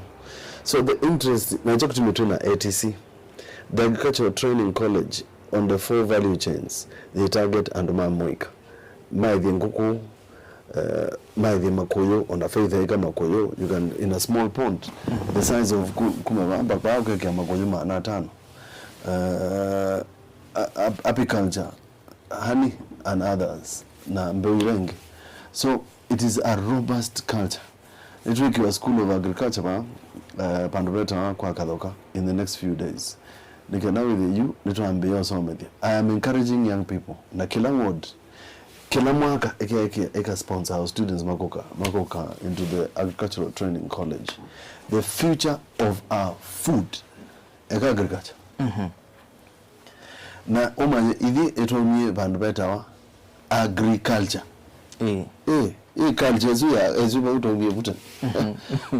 So the interest na chako tumetuna ATC, the Agricultural Training College, on the 4 value chains they target and mamuika maidhi nguku maidhi makoyo on a faith eka makoyo you can in a small pond the size of kumabamba kwa keke makoyo maana 5 apiculture honey and others na mbeu wengi. So it is a robust culture. It will give a school of agriculture pandobeta kwa kadhoka in the next few days. Nikena with you nituambia so media. I am encouraging young people na kila ward kila mwaka eka sponsor our students makoka into the agricultural training college. The future of our food eka agriculture. Na omanye idi etomie pandobeta wa agriculture. Culture ezuba utongie vuta.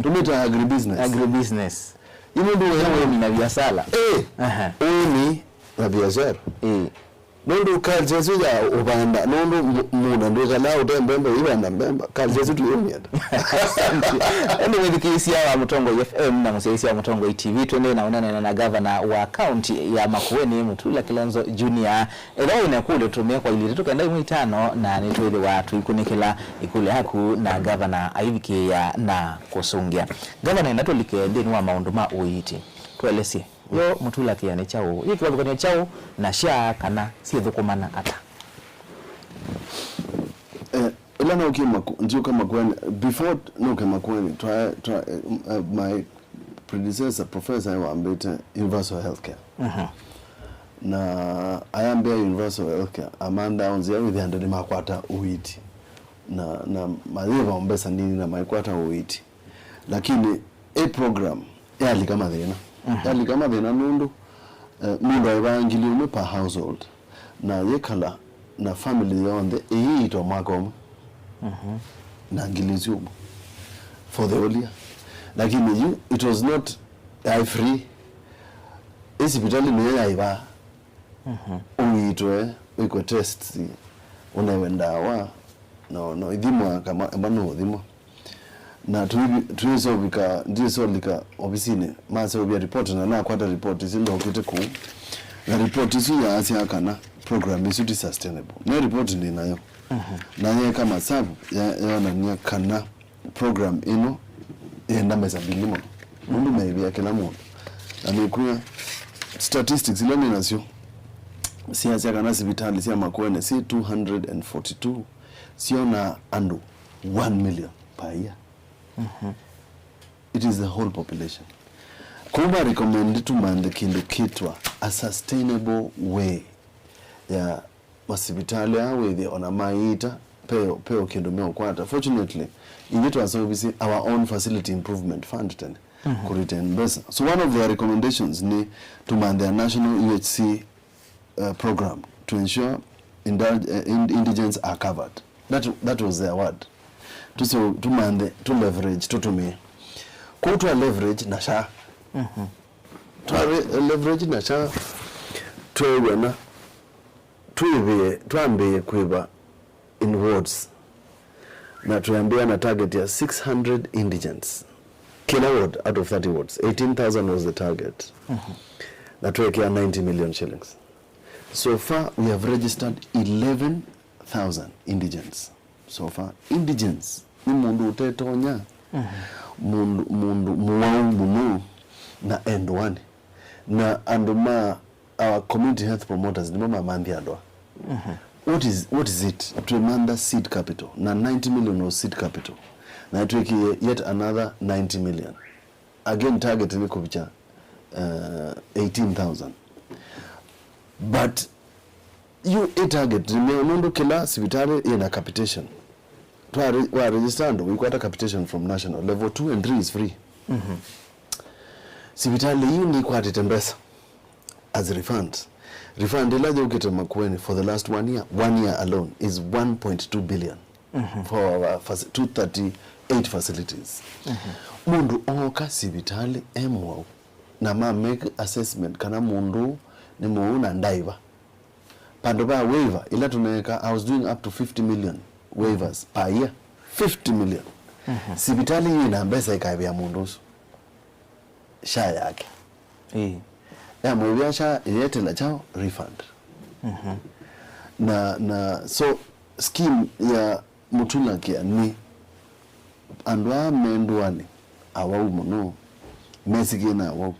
Tumeta agribusiness. Ino ndio wewe na biashara. Oni na biashara. Nondo culture zuya ubanda nondo muna ndio kala utembembe ibanda mbemba culture zetu yonyata. Endo wedikisi ya Mutongo FM na msesi ya Mutongo TV twende naonana na governor wa county ya Makueni Mutula Kilonzo Jnr. Eleo inakule tumia kwa ili tukaenda mwitano na nitwele watu ikunikila ikule haku na governor aivike ya na kusongia. Governor inatolike ndeni wa maunduma uiti. Tuelesi. Yo Mutula kiyane chao. Yiki wabukani chao na shaa kana siye kumana ata. Ilana ndio kama Makueni before no kama Makueni my predecessor professor wa ambete universal healthcare. Na ayambia universal healthcare amanda onzia with the makwata uiti na maliva ombesa nini na makwata uiti. Lakini a program yali kama dhena yali kama dhena nundu mundu ayibangiliume per household na yekala na family yonde ito makomo na ngilizumu for the whole year. Lakini it was not free. Hospitali ni yaiba uitwe wiko test unawendawa no idhimwa kama mbano idhimwa na tuizo bika ndizo lika obisine mase obia report na kwata report zindo okite ku na report isu ya asia kana program isu di sustainable na report ndi nayo na yeye kama sabu ya na kana program ino enda meza bilimo mundu maybe akela mundu na nikuya statistics ile ni nasio si asia kana sibitali si Makueni si 242 sio na andu 1 million per year. It is the whole population. Kumba recommend to man the kindu kitwa a sustainable way ya masibitali awe the ona maita peo kindu meo kwata. Fortunately, it was obviously our own facility improvement fund ten kuritain besa. So one of their recommendations ni to man their national UHC program to ensure indigents are covered. That was their word. To man to leverage to me. Go to a leverage na sha. To leverage na sha. To ambe kuiba in wards. Na tuambia na target ya 600 indigents. Kila ward out of 30 wards. 18,000 was the target. Na tuwekea 90 million shillings. So far we have registered 11,000 indigents. So far indigents ni mundu utetonya mundu muwangu na endwani na anduma our community health promoters ni mama mandi adwa. What is it to manda seed capital na 90 million was seed capital na tuweki yet another 90 million again target ni kubicha 18,000 but you target mundu kila sibitari ina capitation we are registered we got a capitation from national level 2 and 3 is free. Sibitali hii ni kwa tembesa as refund ilaje ukete Makueni for the last 1 year alone is 1.2 billion for our 238 facilities. Mundu oka sibitali emwa na ma make assessment kana mundu ni muuna ndaiva pando ba waiver ila tunaweka I was doing up to 50 million waivers per year. 50 million. Sibitali hii na mbesa ikaibia mundusu sha yake ya mwibia sha yete la chao refund. Na so scheme ya Mutula kia ni andwa menduani awau muno mesigina awau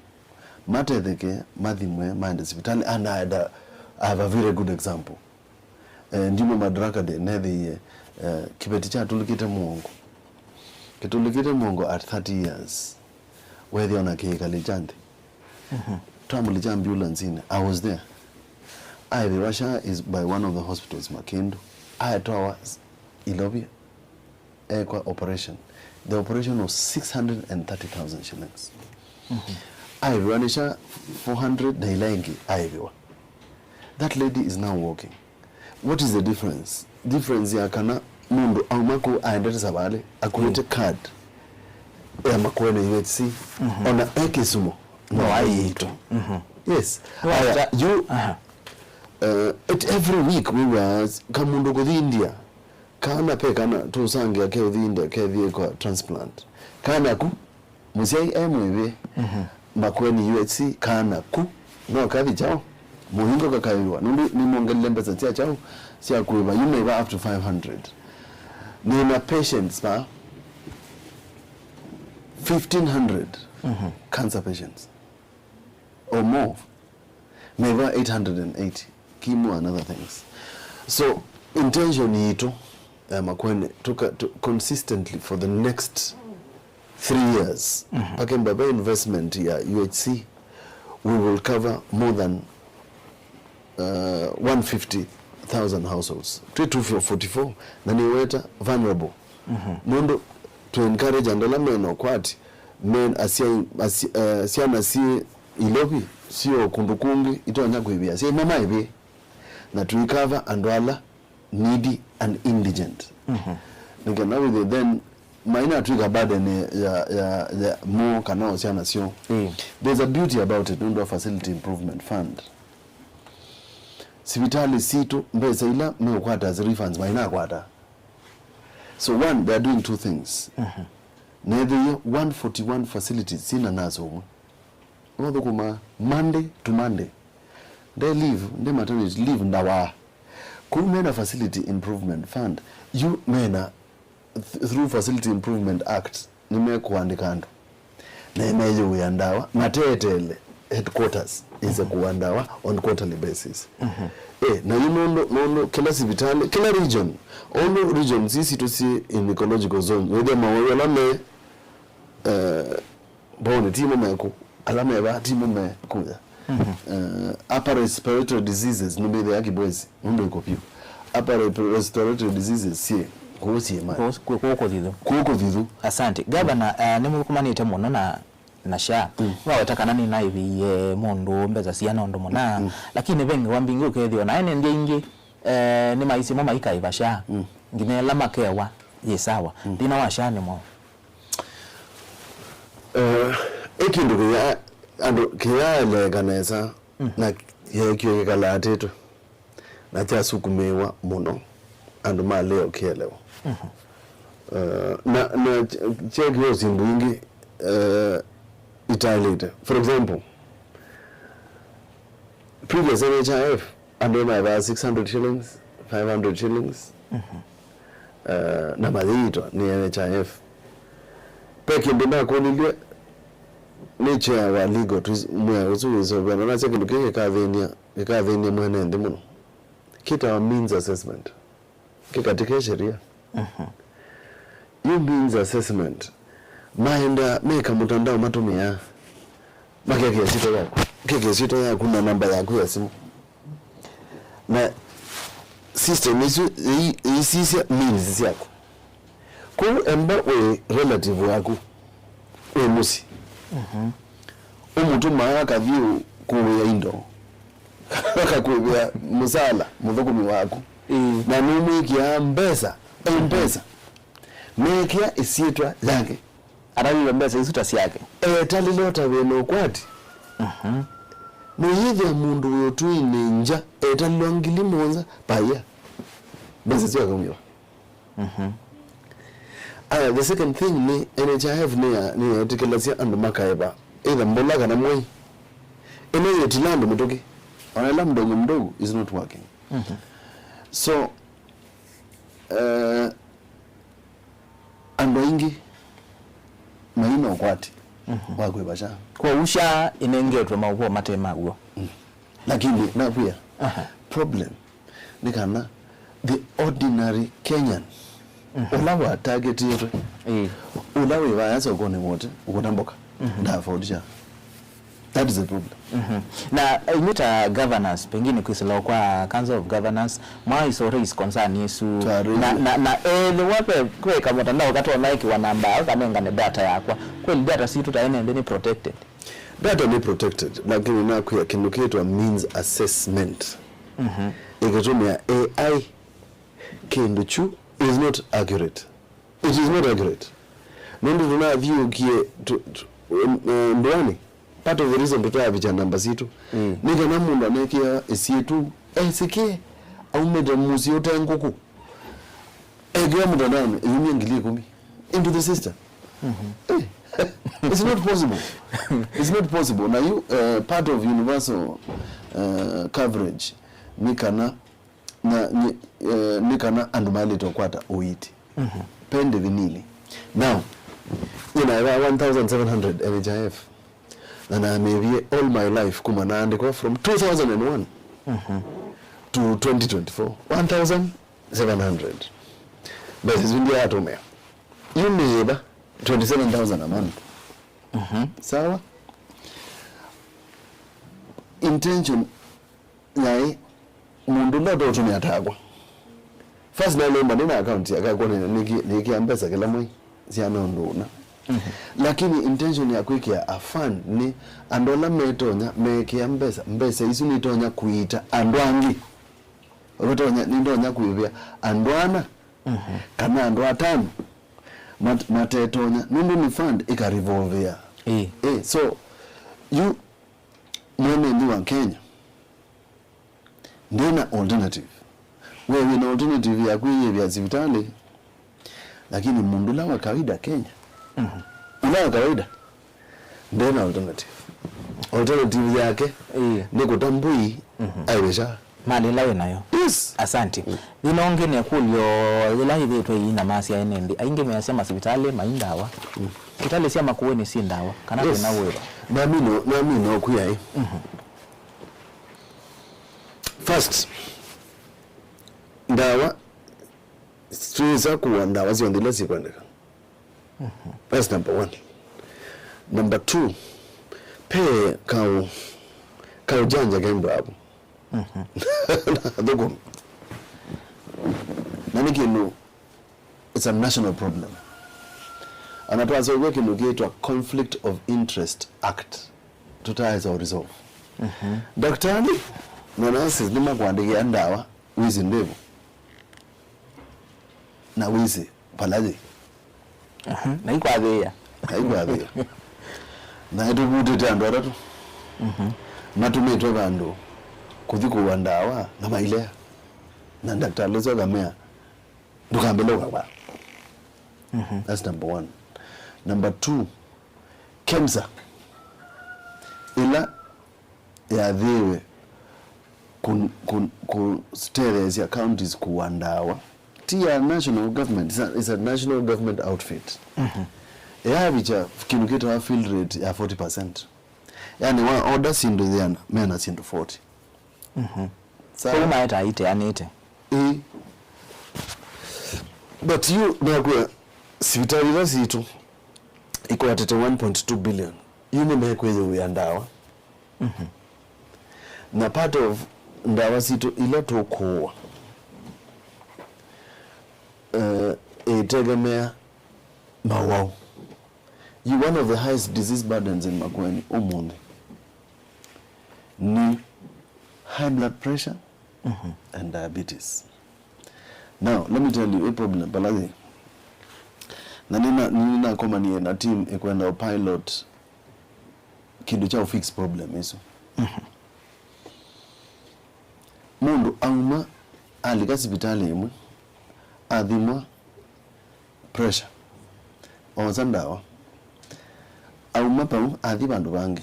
matetheke mathimwe maende sibitali and I have a very good example. Ndimo madraka de nethi kibeti cha tulikite muongo at 30 years whether on a kikalijande twamulija ambulance in I was there. Russia is by one of the hospitals Makindu. I towa ilobi kwa operation. The operation was 630,000 shillings. I runisha 400 dailengi aiviwa. That lady is now walking. What is the difference? Difference ya kana mundu au mako aendete sabale akulete card ya Makueni UHC ona ekisumo no aito. Yes. You every week we was kamundu go India kana pe kana tusange ya ke India ke vie kwa transplant kana ku musai emwe Makueni UHC kana ku no kavi chao muhingo kakaiwa ni mongele mbesa tia chao sia kuiba you may buy up to 500 ni na patients ba 1,500 cancer patients or more maybe 880 chemo and other things. So intention ito Makueni to consistently for the next 3 years pakembaba investment ya UHC we will cover more than 150,000 households. 244 nani weta vulnerable. Mundo to encourage andola meno kwati men asiana si ilobi sio kundukungi itonya kuibia si mama ibi na to recover andwala needy and indigent. Nikana with then maina trigger burden ya more kana osiana sio. There's a beauty about it under facility improvement fund. Sibitali situ mbeza ila meo kwata as refunds maina kwata So one, they are doing two things. Neither 141 facilities sina nazo. Wado kuma Monday to Monday. They leave, they maternity leave ndawa. Kumena facility improvement fund. You mena through facility improvement act nimekuandika ando. Na imeje uyandawa matetele headquarters is a kuandawa on quarterly basis. Na you know kila hospitali, kila region, all regions easy to see in ecological zone. Whether mawela me bone timu meku alama ya timu mekuya. Upper respiratory diseases nubele yaki boys mundu ikopiu. Upper respiratory diseases si kuhusi ema. Kuko vidu. Asante. Gavana nimukumanite muno na sha wawetaka nani na hivi mundu mbeza siana ndo mona lakini bengi wambingi ukethio na ene ndingi ni maisi mama ikaibasha ngine lama kewa yesawa dina washane mo ekindu ya ando kiyale kanesa na yekyo kalatetu na chasukumewa muno ando maleo kielewa na check yo simbungi Italy. For example, previous NHIF under my about 600 shillings, 500 shillings. Na madito ni NHIF. Peki mbina kunilia nature wa legal mwe uzuizo bana na sekundu kike kadhenia mwenende muno. Kita wa means assessment. Katika sheria. You means assessment. Maenda meka mtandao matumia makeke sito yako keke sito yako kuna namba yako ya simu na system isi means yako ku emba we relative yako we musi umutuma yaka view kuwe indo akakuwa musala mudhukumi wako na numiki ya mpesa mekia isietwa yake arabi mbesa isuta siyake talilota weno kwati muhidha mundu yotu inenja talilongili monza baya besa siya kumyo the second thing ni NHIF ni etikelazia andu makaeba either mbolaga na mwai ene yetilando mitoki wanala mdogo is not working so ando ingi maina okwati wakwe basha kwa usha inengetwa mawo matema uo lakini na pia problem nikana the ordinary Kenyan ulawa target yetu ulawe waanza kuone wote ukotamboka ndafodisha that is the problem na imita governance pengine kwisela kwa council of governance mwa isore is concern yesu na wape kwe kama mtandao wakati like wa namba au kama ngane data yakwa kweli data si tutaene ndeni protected data ni protected lakini na kwa kinuketwa means assessment ikitumia AI kinduchu is not accurate. It is not accurate. Ndio tuna view kie ndwani part of the reason tutoa vicha namba zitu nika na mundu anekia esietu sikie au meda musi yote nguku egea mundu nani yumi ngili 10 into the system it's not possible. It's not possible. Now you part of universal coverage nikana andumali tokwata uiti pende vinili now you know 1700 NHIF and I maybe all my life kuma naandikwa from 2001 to 2024 1700 but it's been there atomea you neighbor 27,000 a month sawa intention yai mundu ndo tumia tagwa first na lomba nina account yakako niki mpesa kila mwezi siana nduna lakini intention ya kuikia a fund ni andola metonya mekia mbesa isu nitonya kuita andwangi otonya nindonya kuivia andwana kana andwa tano matetonya nundu ni fund ika revolve so you mwene ndi wa Kenya ndena alternative wewe na alternative ya kuiye vya hospitali lakini mundu la wa kawaida Kenya ula wa kawaida then alternative yake ni kutambui aiweza mali lawe nayo. Yes. Asante. Inonge ne kulyo ila hivi to ina masi ya enendi ainge meyasema hospitali maindawa hospitali sia Makueni si ndawa kana yes. Na wewe na mino kuyai first ndawa stresa kuwa ndawa ziondele zikwendeka that's number 1. Number 2 pe kao janja gembo hapo Dogo. Nanikinu, it's a national problem. Anatoa zogo kinukiitwa Conflict of Interest Act. Tutaweza resolve. Daktari na nurses nima kuandikia ndawa wizi ndevu. Na wizi palaji. Na iko adhia. Na etu kutete andora tu. Na tumetoka ando. Kudhiku wandawa na mailea na daktari lezo gamea ndukambelewa kwa that's number 1. Number 2 KEMSA ila ya dhiwe ku states ya counties kuwandawa tia national government is a national government outfit ya bicha kinukito wa field rate ya 40%, yani wa order sindu dhiana mena sindu 40. So maeta ite anite. But you na sivitali zitu iko at 1.2 billion. You ni mekweje uyandawa. Na part of ndawa zitu ile tokuwa. Itegemea mawao. You one of the highest disease burdens in Makueni umundi. Ni high blood pressure and diabetes. Now, let me tell you a problem. Baladi. Nina koma ni na team ekwenda pilot kidu cha fix problem hizo. Mundu auma alika hospitali imwe adhima pressure. Onsandawa. Auma pa adhi bandu bange.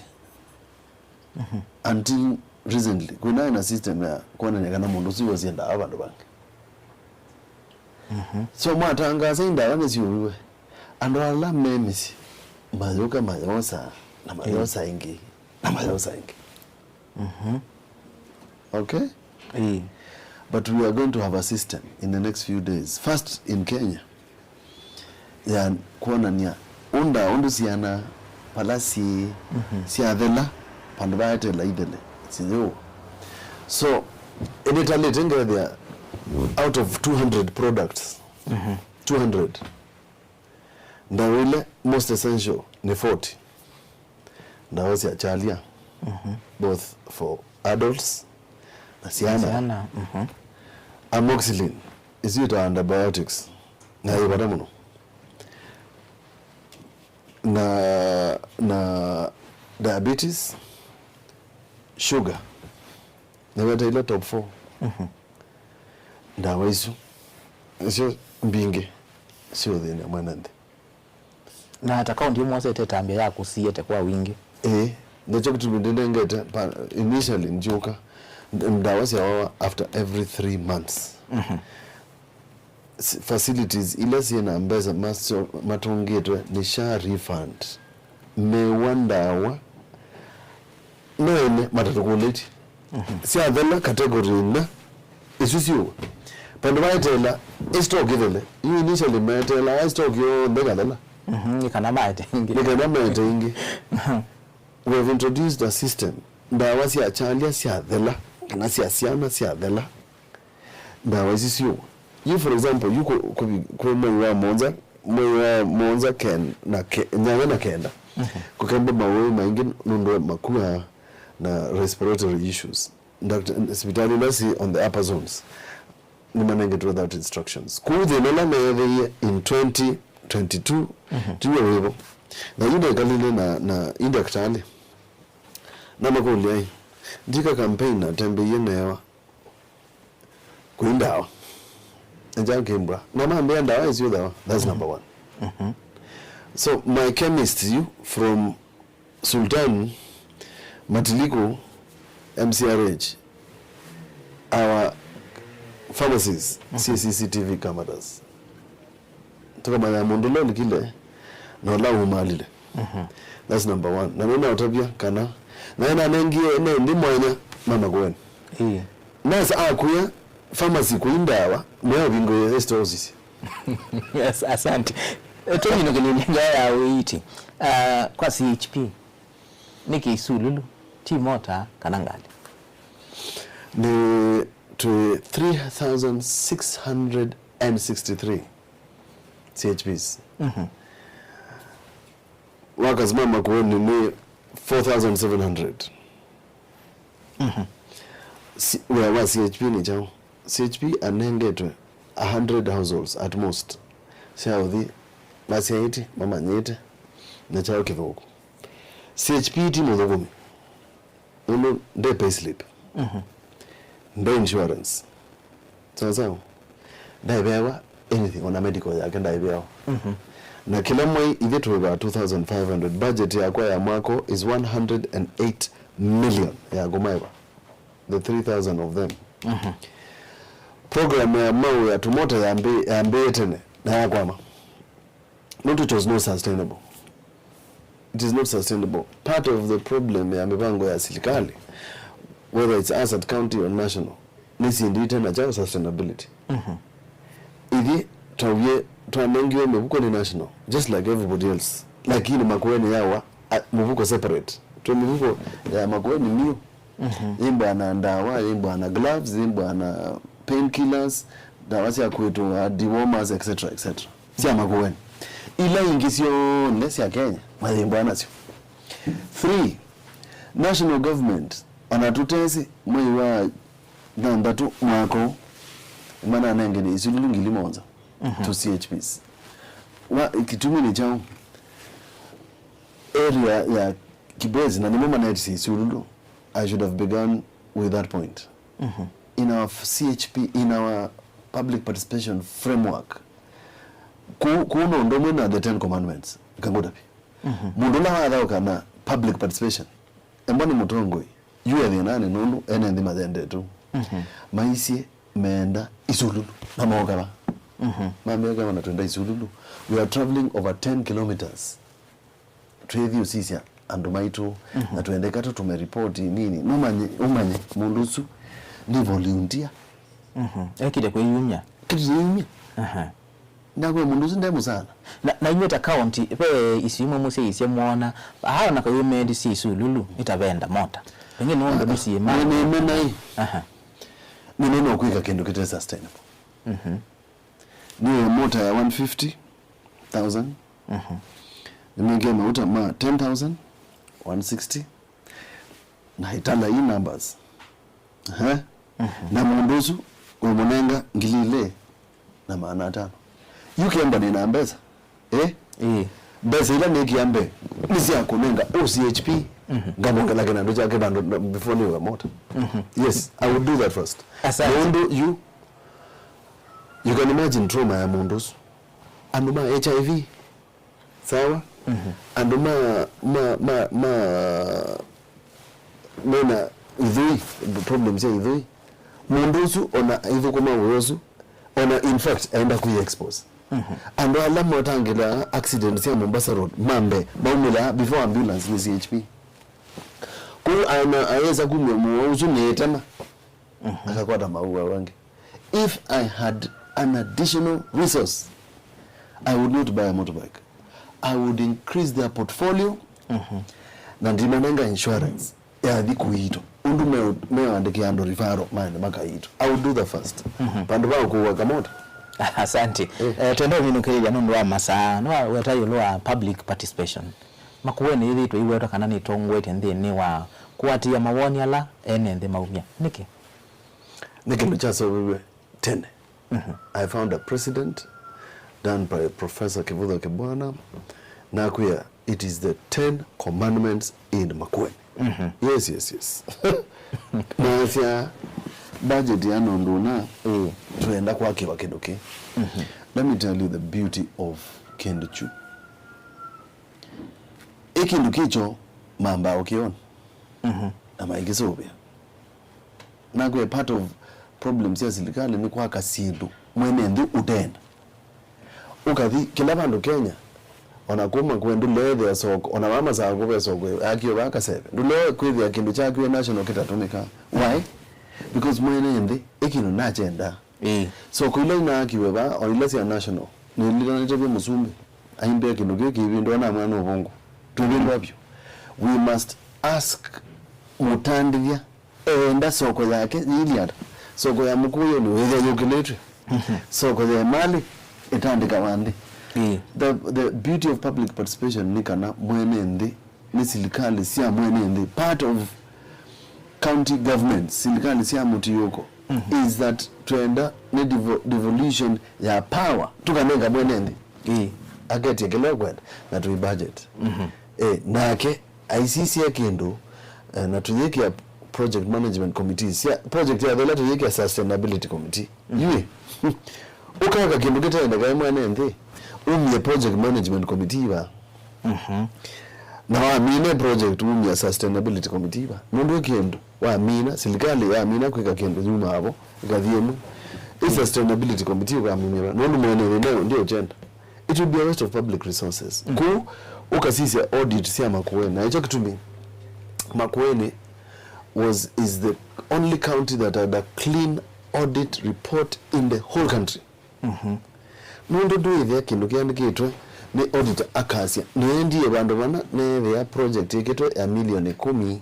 Until recently kuna ina system ya kuona nyakana mundu siyo zienda abantu bange. So mwatangaza indawa nesiuwe ando ala memisi mayoka mayosa na mayosa ingi na mayosa ingi. Okay? But we are going to have a system in the next few days. First in Kenya ya kuona nia undu siana palasi siadela pandabate la idele. So in Italy there out of 200 products 200 the really most essential ni 40 ndawa ya chalia both for adults na siana amoxicillin is it antibiotics na ibada muno na diabetes sugar naweta ile top 4 ndawa hizo sio mbinge sio dhina mwanande na hata kaunti mwase tetambia ya kusiyete kwa wingi ndio kitu ndengete initially njoka ndawa sia after every 3 months facilities ile siena mbeza matongetwe ni sha refund me wandawa nene matatukuleti si adela category na isusio pando baitela stock givele you initially metela stock yo ndegala nikana maite ingi we have introduced a system ndawa si achalia si adela na si asiana si adela ndawa isusio you for example you kwa monza ken na nyanga na kenda kukemba mawe maingi nundo makua na respiratory issues hospitali nasi on the upper zones ni manenge without instructions kuzi nela meve in 2022 tuwe webo na yude kalile na indaktali na makuli ndika campaign na tembe yenewa kuindawa Enja Kimbra. Mama Mbenda is you there. That's number one. So my chemist you from Sultan Matiliko MCRH, our pharmacies, CCTV cameras. Toka maya mondolo nikile na la umalile. That's number one. Na nina otabia kana na nengie ne ndi mwanya mama gwen. Nasa akuya pharmacy kuindawa mwa bingo stores. Yes, asante. Tony no kilinga ya uiti. Kwa CHP niki sululu ti mota kanangali. Ni to 3,663 CHPs. Workers mama kuweni ni 4,700. Where CHP ni chao. CHP anengetwe 100 households at most. Siya uthi basi haiti mama nyete na chao kidogo. CHP ti mudhugumi. Uno de payslip. No insurance. So daibewa anything on a medical yake daibewa. Na kila mwai igetu about 2,500. Budget ya kwa ya mwako is 108 million ya gomaiwa. The 3,000 of them. Program ya mau ya tumota ya mbe tene na ya kwama. Not it was not sustainable. It is not sustainable. Part of the problem ya mipango ya serikali, whether it's us at county or national, nisi indite na jao sustainability. Idi tuanengiwe mbuko ni national, just like everybody else. Lakini Makueni yawa mbuko separate. Tu mbuko ya Makueni niyo. Yimbo ana ndawa, yimbo ana gloves, yimbo ana painkillers, dawasi ya kwetu dewormers, etc. Siya Makueni. Ila ingisio nesi ya Kenya, yimbo anasio. 3. National government anatutezi mwezi wa nambatu mwako mana anengene isululu ngilimonza to CHPs. Kitumi ni chao area ya Kibwezi na nimoma na isululu. I should have begun with that point. In our CHP, in our public participation framework, kuno ndomwe na the 10 commandments kangodapi. Mundula hadao kana public participation. Mbani mutongoi yuwe nane nundu ene ndi madende tu. Maisi meenda isululu na maokaba. Mamega wana tuenda isululu. We are traveling over 10 kilometers. Tuhevi usisia andumaitu na tuende kato tumeripoti nini umanye mundusu ni volunteer kide kuyumya ndakwe mundusu ndemu sana na inyeta county pe isimo muse isemona hawo nakayume ndi sisululu itabenda mota pengine ndo misi yema nai nino kuika kendo kite sustainable ni mota ya 150,000 nimeingia mauta ma 10,000 160 na hitala hii numbers na mundusu umunenga ngilile na maana 5 yukiamba ni nambeza besa ila nekiambe nisi yakunenga OCHP ngamonga lake na ndoja keba before niwe motor. Yes, I would do that first. You can imagine trauma ya mundusu anduma HIV sawa anduma mena idhui problems ya idhui mundusu ona idhu kuma urosu ona in fact aenda kuiexpose ando alamu watangela accident ya Mombasa Road mambe maumila before ambulance ni CHP ana aweza kumwemuuzu netema akakwata maua wange. If I had an additional resource, I would not buy a motorbike. I would increase their portfolio na ndimananga insurance ya dhiku hito undu meo andiki ando rifaro maende maka hito. I would do that first pandu bao kuwa kamoto. Asante. Tuendo minukiri ya nundu wa masaa nwa wetayo lua public participation Makueni hithi tu iwe kana ni tongwete nthini wa kuatia mawoni ala ene nthi maumia niki mchaso wewe tene. I found a precedent done by Professor Kivutha Kibwana nakuya it is the 10 commandments in Makueni. Yes. Na sia budget ya nonduna tuenda kwa kiwa kinduki. Let me tell you the beauty of kinduchu. Ikindukicho mamba ukiona. Ama ikisobia. Na kwa part of problems ya serikali ni kwa kasidu mwene ndu utenda. Ukathi kila bandu Kenya onakuma kwendu leo ya soko ona mama za gobe soko akiyo baka sebe ndulo kwithi akindu chakwe national kitatumika. Why? Because mwene ndi ikino na agenda so kuila ina akiwe ba onilasi ya national ni lila nitebe musumbi aimbe kindu kiki bindo na mwana obongo tubindo abyo. We must ask mutandivya enda soko yake iliada soko ya mkuyo ni wewe yokiletwe soko ya mali itandika wandi. The beauty of public participation nikana mwenendi ni serikali sia mwenendi part of county government serikali sia muti yoko is that tuenda ni devolution ya power tukanenga mwenendi ageti ekele kwenda na tu budget nake ICC yakindu na tuyeki ya project management committee sia project ya dela tuyeki ya sustainability committee yui ukaka kindu kitenda kai mwenendi umye project management committee ba na waamine project umye sustainability committee ba mundu kendo waamina serikali yaamina kweka kendo nyuma hapo ikathiemu sustainability committee waamine ba nondu mwene ndio agenda. It would be a waste of public resources. Ku ukasisi audit sia Makueni na hicho kitumi Makueni is the only county that had a clean audit report in the whole country. Mundu duithe kindu kiandikitwe ni auditor akasia niendie bandu bana ne project ikitwe ya milioni 10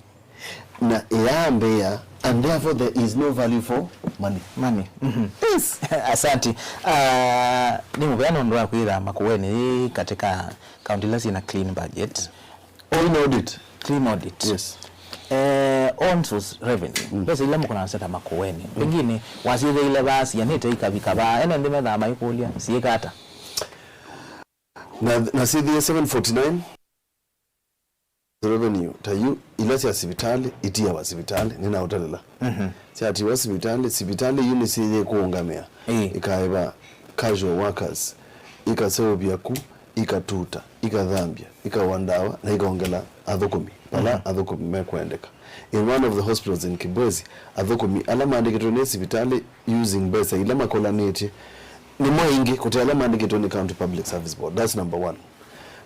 na iambia and therefore there is no value for money. Yes. Asante. Ni mbeano ndo kuira Makueni katika county lasi na clean budget clean audit yes on source revenue pesa ile mko naseta Makueni pengine wasile ile basi yanete ikabikaba ene ndime dha maikulia siekata na see the 749 revenue tayu ilasi ya sibitali itia wa sibitali nina hotelela si ati wa sibitali yuni siye kuongamea ikaiba casual workers ikasobia ku ikatuta ikadhambia ikawandawa na ikaongela athukumi pala athukumi mekwendeka in one of the hospitals in Kibwezi athukumi alama andikitone sibitali using besa ilama kolaneti ni mwingi kuti alama andikitone county public service board. That's number 1.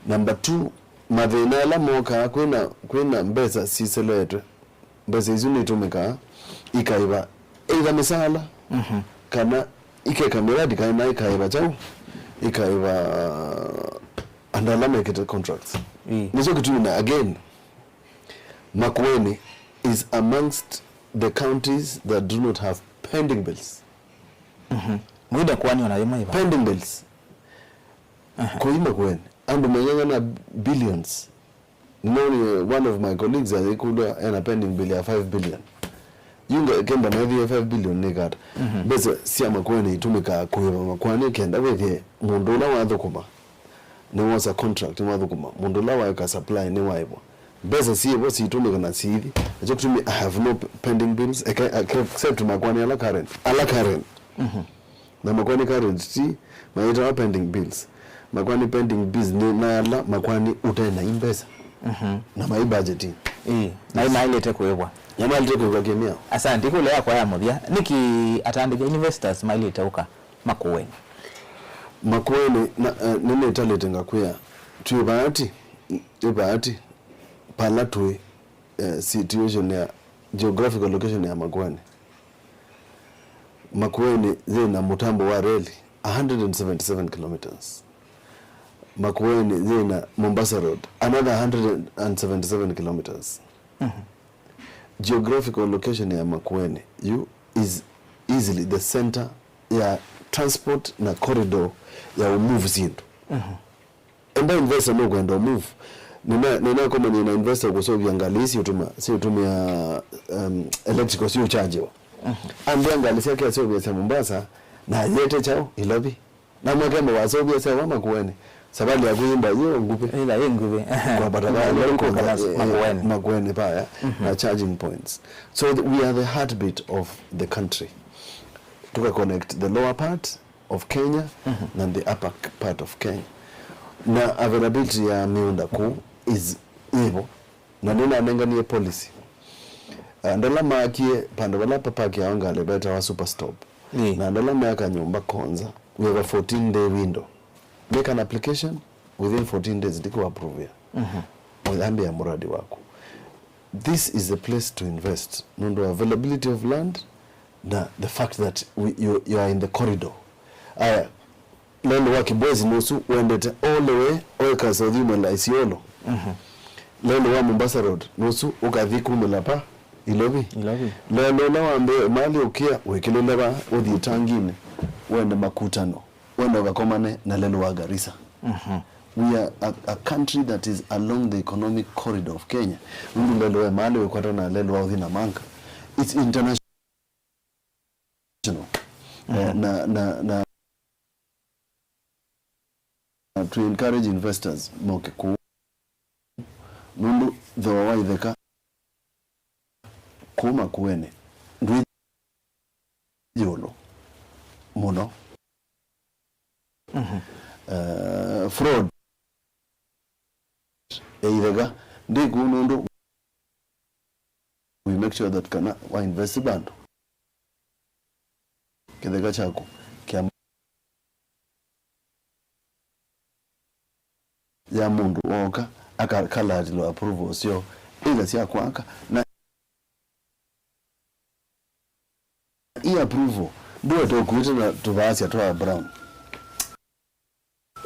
Number 2, mathina ala moka kwina mbesa siseletwe mbesa izuni itumika ikaiba either misala kana ikeka miradi kana ikaiba chau ikaiba andalama contracts nizo kitu na again Makueni is amongst the counties that do not have pending bills. Mwida kwani wanayema hiva pending bills kwa Makueni and mwenyenga na billions. One of my colleagues alikuwa ana pending bill ya 5 billion. Yunga kenda na 5 billion negata. Besa si Makueni itumika kwa Makueni kenda wewe mundula wa thukuma. Ni was a contract ni wa thukuma. Mundula wa ka supply ni waibo. Besa si yebo si itumika na sithi. Acho kutumi I have no pending bills except Makueni ala current. Na Makueni current si maita pending bills. Makueni pending bills ni nala Makueni utenda imbesa. Na my budgeting na mailete kuwebwa yamalete kwa kemia. Asante kule yako ya modhia niki atandika investors mailete uka Makueni nene talete ngakuya tubahati pala tuwe situation ya geographical location ya Makueni zina mutambo wa reli 177 kilometers. Makueni zina Mombasa Road another 177 kilometers. Geographical location ya Makueni is easily the center ya transport na corridor ya move zindu. Enda investor no kwenda move nina kama ni investor kwa sababu yangalisi utumia electrical sio charge wa angalisi yake sio ya Mombasa na yete chao ilabi na mwakemba wa sababu ya sawa Makueni sababu ya kuimba hiyo ngupe ila ngupe kwa barabara Makueni paya na charging points. So we are the heartbeat of the country. connect the lower part of Kenya and the upper part of Kenya. Na availability ya miunda ku is hivyo na nina anenganie policy. Ndala makie pande wala papa kiaonga lebeta wa super stop. Na ndala miaka nyumba konza. We have a 14-day window. Make an application within 14 days ndiko approve. Mwambie muradi wako. This is the place to invest. Nundo availability of land, the fact that you are in the corridor. Lelo waki boys nusu wendete all the way oika Southima la Isiolo. Lelo wa Mombasa Road nusu ukadhiku mulapa Ilobi. Lelo na wambe mali ukia wekilele ba odi tangine wende makutano wende wakomane na lelo wa Garissa. We are a country that is along the economic corridor of Kenya. Lelo mali wekwata na lelo wa odi na manka. It's international. To encourage investors moke ku nundu thowa itheka kuma kuene ndwi yolo muno fraud itheka ndi ku nundu we make sure that kana wa invest bandu kitheka chako kia ya mundu oka akakala lo approve sio ile sia kwaka na I approve do to kuita na tuvasi atoa brown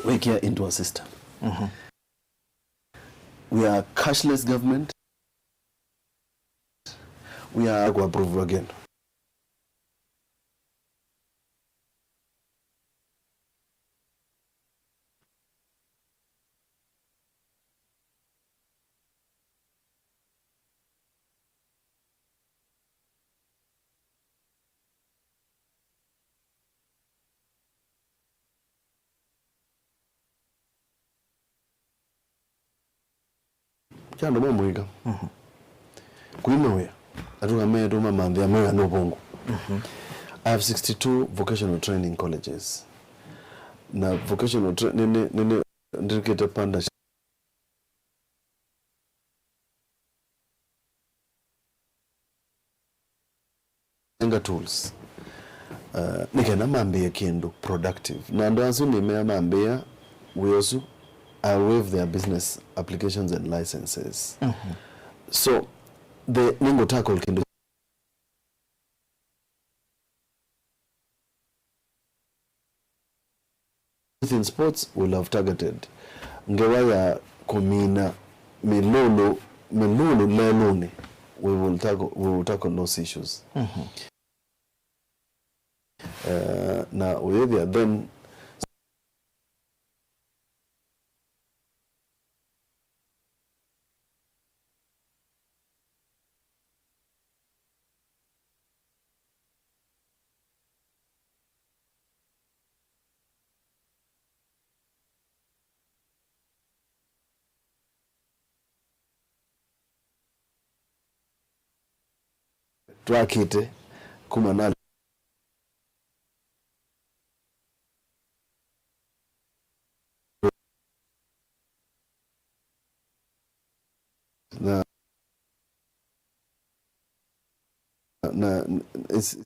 we care into a system. We are cashless government. We are go approve again. Chando mwiga. Kuime we. Atuka me to mama ndia me no bongo. I have 62 vocational training colleges. Na vocational nene ndikete panda nga tools. Nikena mambia kindu productive. Na ndo asu nimea mambia we also waive their business applications and licenses. So the ningo tackle kindu in sports will have targeted ngewaya komina melolo lelone we will tackle those issues. Now we then twakite kumanali na it's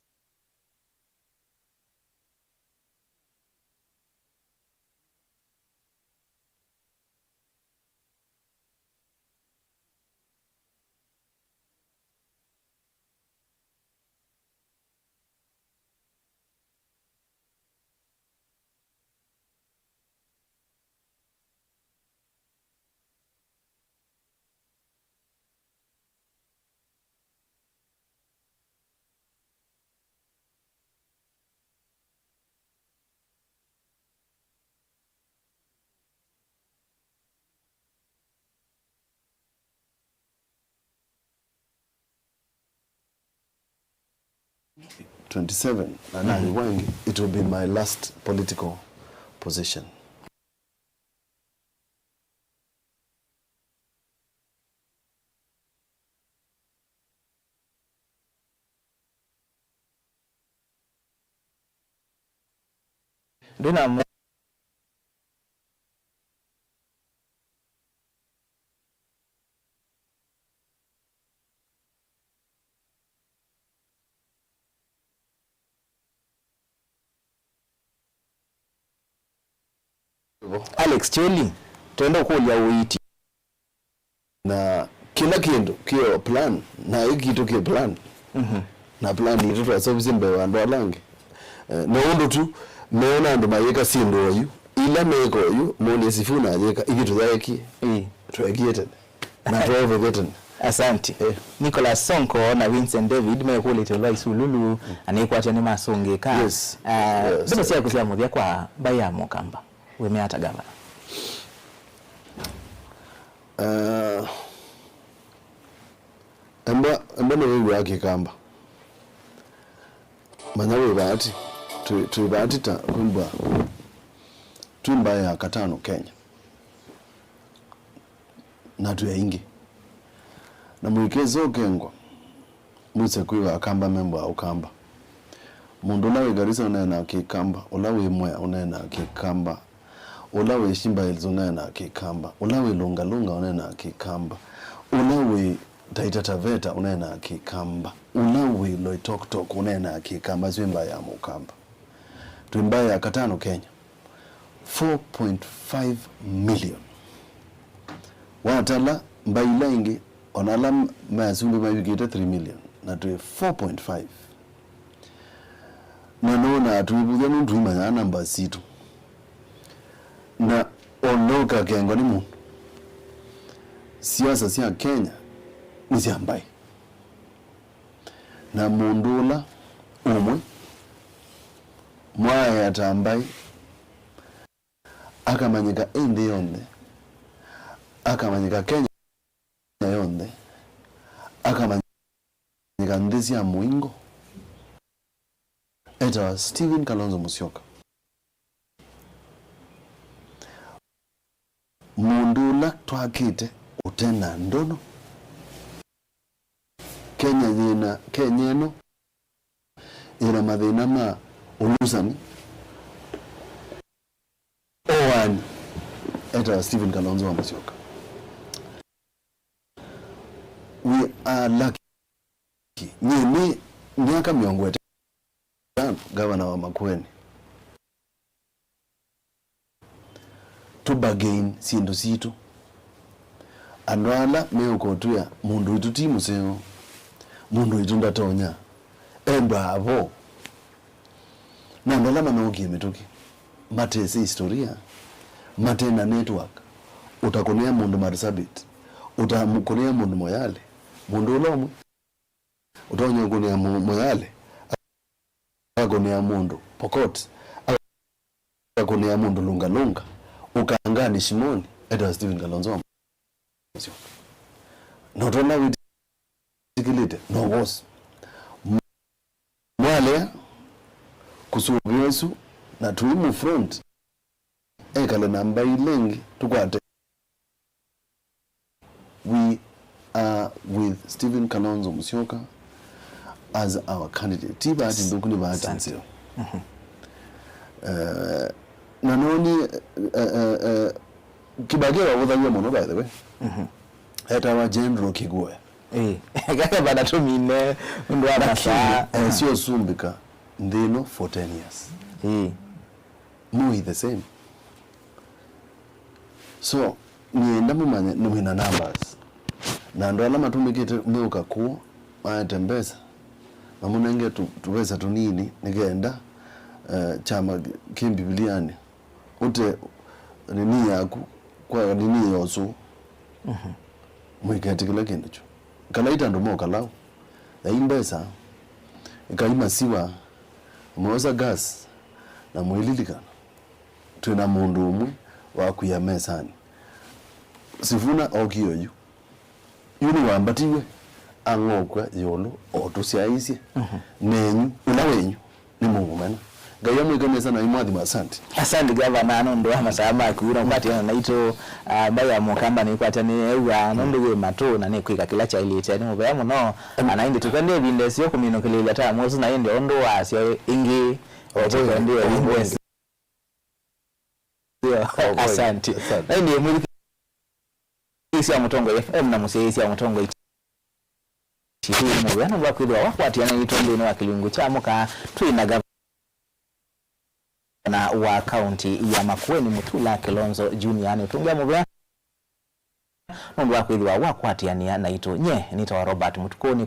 $27 and it will be my last political position. ndina Alex Cheli tuenda kulia uiti na kila kindu kio plan na hiki kitu kio plan na plan ni tu service mbe wandu alange na undu tu meona ndo mayeka sindo yu ila meko yu mone sifuna yeka ikitu yaki tuagiete na tuagiete. Asante. Nicholas Sonko na Vincent David mekulete lwa isululu anikwatya ni masongeka. Yes. Bado siya kusema muthia kwa baya mukamba. Weme hata gavana. Amba no wewe wake kamba. Manyawe bahati tu bahati ta kumba. Tumba ya katano Kenya. Na tu ya ingi. Na mwikezo kengwa. Mwise kuiwa kamba membo au kamba. Mundu ulawe Garissa unaena kikamba, ulawe Mwea unaena kikamba, ulawe Shimba Hills unaena kikamba, ulawe Lunga Lunga unaena kikamba, ulawe Taita Taveta unaena kikamba, ulawe Loitoktok unaena kikamba, zwimba ya mukamba. Twimba ya katano Kenya 4.5 million. Watala mbaila ingi onala mazumbi mabigita 3 million na tuwe 4.5. na nona atuibuza nundu imanya namba situ na onoka kengo ni mundu siasa sia Kenya ni siambai na mundula umwe mwaya atambai akamanyika ende yonde akamanyika Kenya yonde akamanyika ndezi ya muingo Eta Stephen Kalonzo Musyoka. Mundula twakite utena ndono. Kenya yena Kenyeno ina mathina ma ulusani. Owani eta Stephen Kalonzo Musyoka. We are lucky. Nyini miaka miongo Gavana wa Makueni to bargain sindu situ andwala meuko tuya mundu itu timu seo mundu itu ndatonya enda avo na ndala manogi metoki mate si historia mate na network utakonea mundu Marsabit utamukonea mundu Moyale mundu ulomu utonyo konea Moyale agonea mundu Pokot agonea mundu Lunga Lunga ukangani Shimoni Edward Stephen Kalonzo not only with no was mwale kusubiyesu na tuimu front ekale namba ilengi tukwate. We are with Stephen Kalonzo Musyoka as our candidate. Tiba ati ndukuni bahati nsio. Nanoni kibagewa wudhagia mono by the way. Heta wa Jnr Kigwe. Kaka bada tumine ndwara saa. Sio sumbika ndino for 10 years. Mui the same. So, nienda mumanya numina numbers. Na ndo alama tumikite meuka kuo maetembeza. Mamunenge tuweza tunini nigenda chama kimbibiliani ute nini yaku kwa nini yosu mwikati kila kindu cho kalaita ndo mo kalau ya imbesa ikaima siwa mweza gas na mwililikana tuna mundu umwe wa kuyamesani sifuna okiyoyu yuni wambatiwe angokwa yolo otusiaisi nenyu unawenyu ni Mungu mena gaya mwikanesa na imwadhi asante. Asante gavana anondo amasama akura kwati na ito baya mukamba ni kwati ni ewa nondo we mato na ne kwika kila cha ilite ni mubaya muno anainde tukande binde sio kumino kelele ta mwozo na inde ondo asio ingi ojo ndio Maendeeo. Asante. Ndiye mwili isi ya Mutongo FM na musisi ya Mutongo chihimu yana bwakwidwa wakwati yana itombe no akilungu chamuka twina gavana wa county ya Makueni Mutula Kilonzo Jnr netunga mubya ndo bwakwidwa wakwati yana ito nye nito wa Robert Mutukoni.